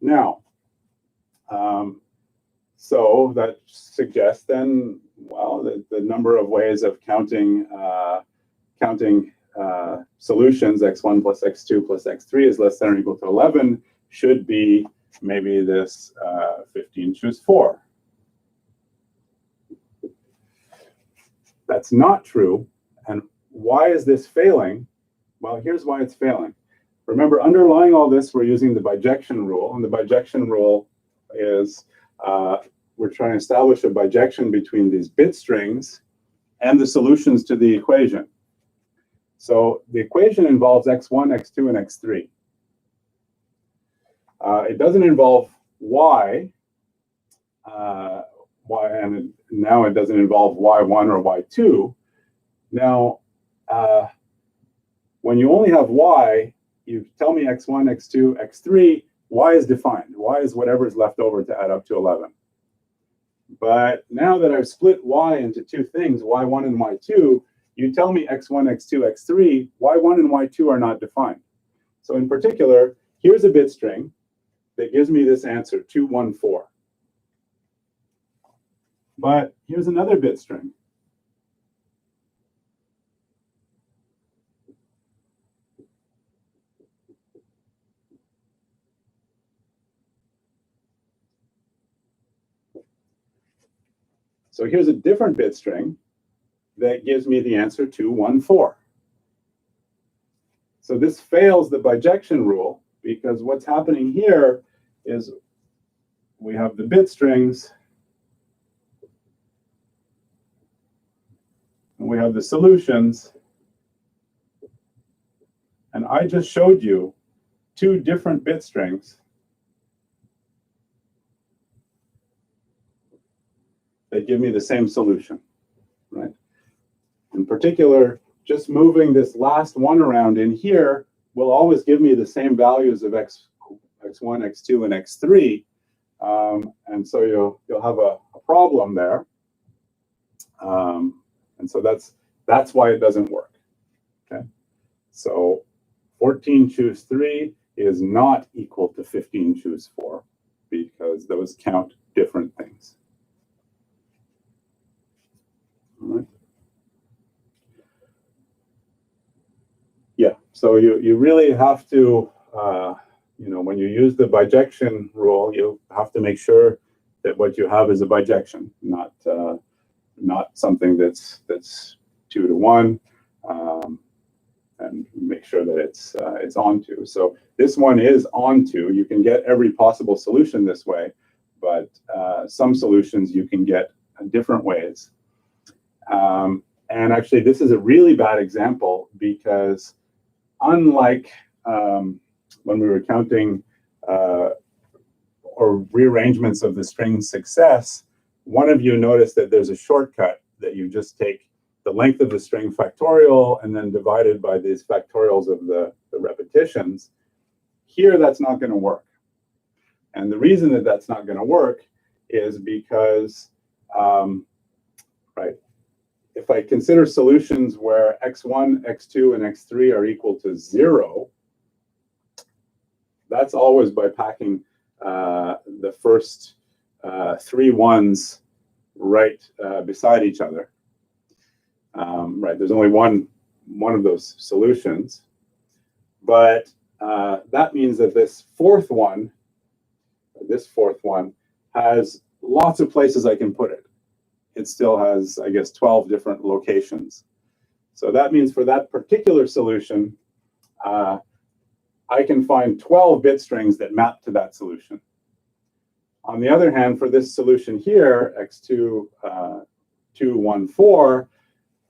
Now, so that suggests then, well, the number of ways of counting solutions, x1 plus x2 plus x3 is less than or equal to 11, should be maybe this 15 choose 4. That's not true. And why is this failing? Well, here's why it's failing. Remember, underlying all this, we're using the bijection rule. And the bijection rule is we're trying to establish a bijection between these bit strings and the solutions to the equation. So the equation involves x1, x2, and x3. It doesn't involve y, and now it doesn't involve y1 or y2. Now, when you only have y, you tell me x1, x2, x3, y is defined. Y is whatever is left over to add up to 11. But now that I've split y into two things, y1 and y2, you tell me x1, x2, x3, y1 and y2 are not defined. So in particular, here's a bit string that gives me this answer, 214. But here's another bit string. So here's a different bit string that gives me the answer 214. So this fails the bijection rule because what's happening here is we have the bit strings and we have the solutions. And I just showed you two different bit strings that give me the same solution, right? In particular, just moving this last one around in here will always give me the same values of x1, x2, and x3. And so you'll have a problem there. And so that's why it doesn't work, okay? So 14 choose 3 is not equal to 15 choose 4 because those count different things. All right. Yeah, so you really have to, when you use the bijection rule, you have to make sure that what you have is a bijection, not something that's 2 to 1, and make sure that it's onto. So this one is onto. You can get every possible solution this way, but some solutions you can get different ways. And actually, this is a really bad example because unlike when we were counting or rearrangements of the string success, one of you noticed that there's a shortcut that you just take the length of the string factorial and then divided by these factorials of the repetitions. Here, that's not going to work. And the reason that that's not going to work is because, right, if I consider solutions where x1, x2, and x3 are equal to 0, that's always by packing the first 3 ones right beside each other. Right, there's only one of those solutions, but that means that this fourth one has lots of places I can put it. It still has, I guess, 12 different locations. So that means for that particular solution, I can find 12 bit strings that map to that solution. On the other hand, for this solution here, x2, 2, 1, 4,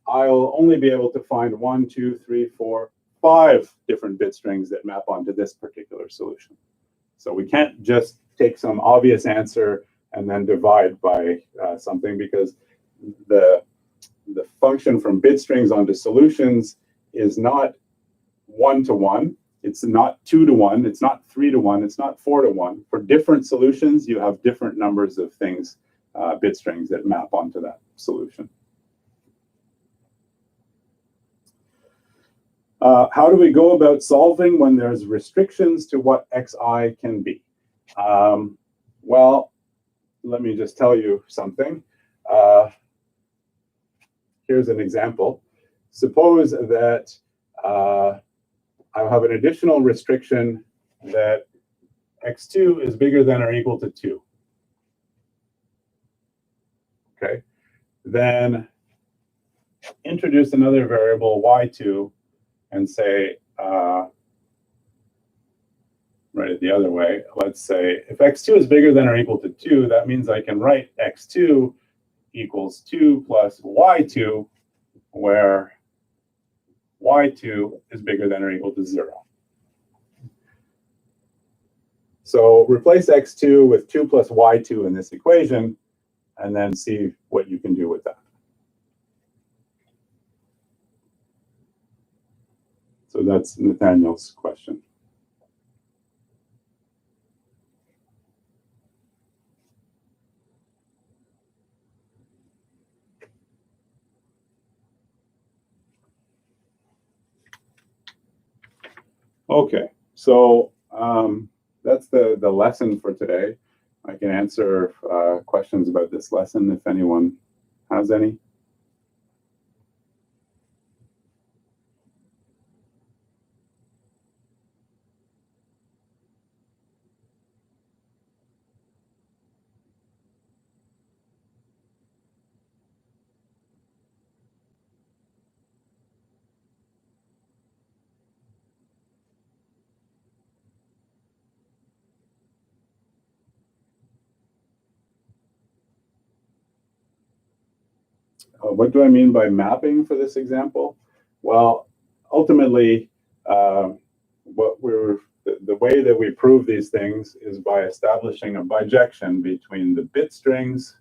I'll only be able to find 1, 2, 3, 4, 5 different bit strings that map onto this particular solution. So we can't just take some obvious answer and then divide by something, because the function from bit strings onto solutions is not 1 to 1. It's not 2 to 1. It's not 3 to 1. It's not 4 to 1. For different solutions, you have different numbers of things, bit strings that map onto that solution. How do we go about solving when there's restrictions to what xi can be? Well, let me just tell you something. Here's an example. Suppose that I have an additional restriction that x2 is bigger than or equal to 2. Okay, then introduce another variable y2 and say, write it the other way. Let's say if x2 is bigger than or equal to 2, that means I can write x2 equals 2 plus y2, where y2 is bigger than or equal to 0. So replace x2 with 2 plus y2 in this equation, and then see what you can do with that. So that's Nathaniel's question. Okay, so that's the lesson for today. I can answer questions about this lesson if anyone has any. What do I mean by mapping for this example? Well, ultimately, the way that we prove these things is by establishing a bijection between the bit strings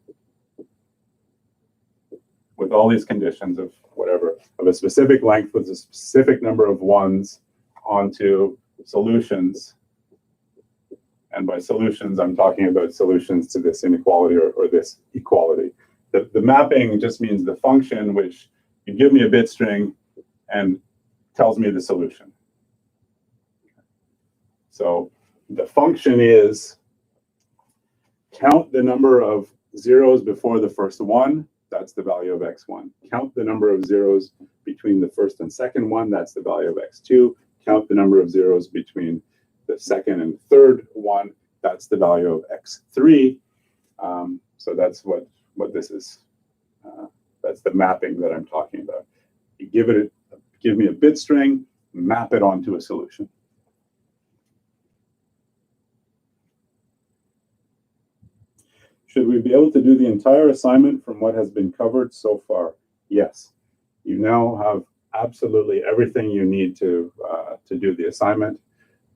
with all these conditions of whatever, of a specific length with a specific number of ones onto solutions. And by solutions, I'm talking about solutions to this inequality or this equality. The mapping just means the function which you give me a bit string and tells me the solution. So the function is count the number of zeros before the first one, that's the value of x1. Count the number of zeros between the first and second one, that's the value of x2. Count the number of zeros between the second and third one, that's the value of x3. So that's what this is. That's the mapping that I'm talking about. You give me a bit string, map it onto a solution. Should we be able to do the entire assignment from what has been covered so far? Yes. You now have absolutely everything you need to do the assignment.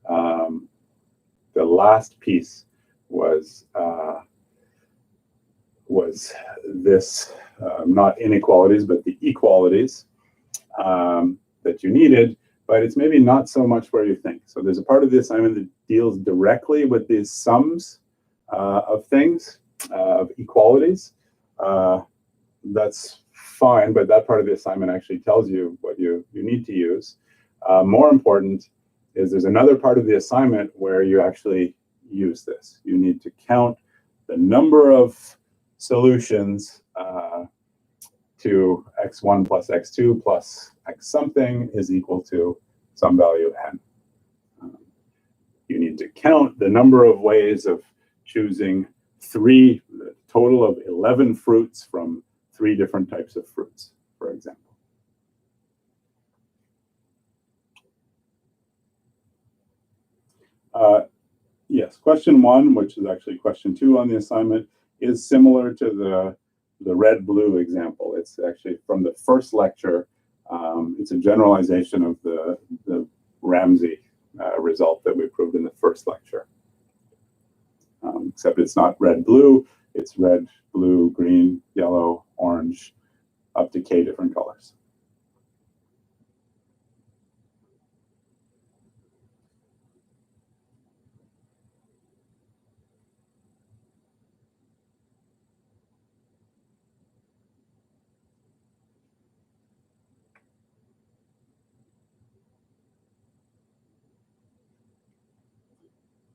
The last piece was this, not inequalities, but the equalities that you needed, but it's maybe not so much where you think. So there's a part of the assignment that deals directly with these sums of things, of equalities. That's fine, but that part of the assignment actually tells you what you need to use. More important is there's another part of the assignment where you actually use this. You need to count the number of solutions to x1 plus x2 plus x something is equal to some value n. You need to count the number of ways of choosing a total of 11 fruits from 3 different types of fruits, for example. Yes, question 1, which is actually question 2 on the assignment, is similar to the red-blue example. It's actually from the first lecture. It's a generalization of the Ramsey result that we proved in the first lecture. Except it's not red-blue, it's red, blue, green, yellow, orange, up to k different colors.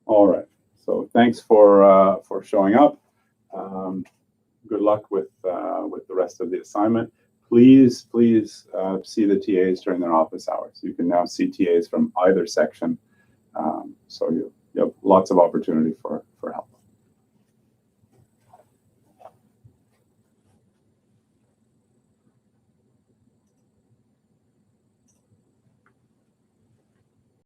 All right. So thanks for showing up. Good luck with the rest of the assignment. Please see the TAs during their office hours. You can now see TAs from either section, so you have lots of opportunity for help.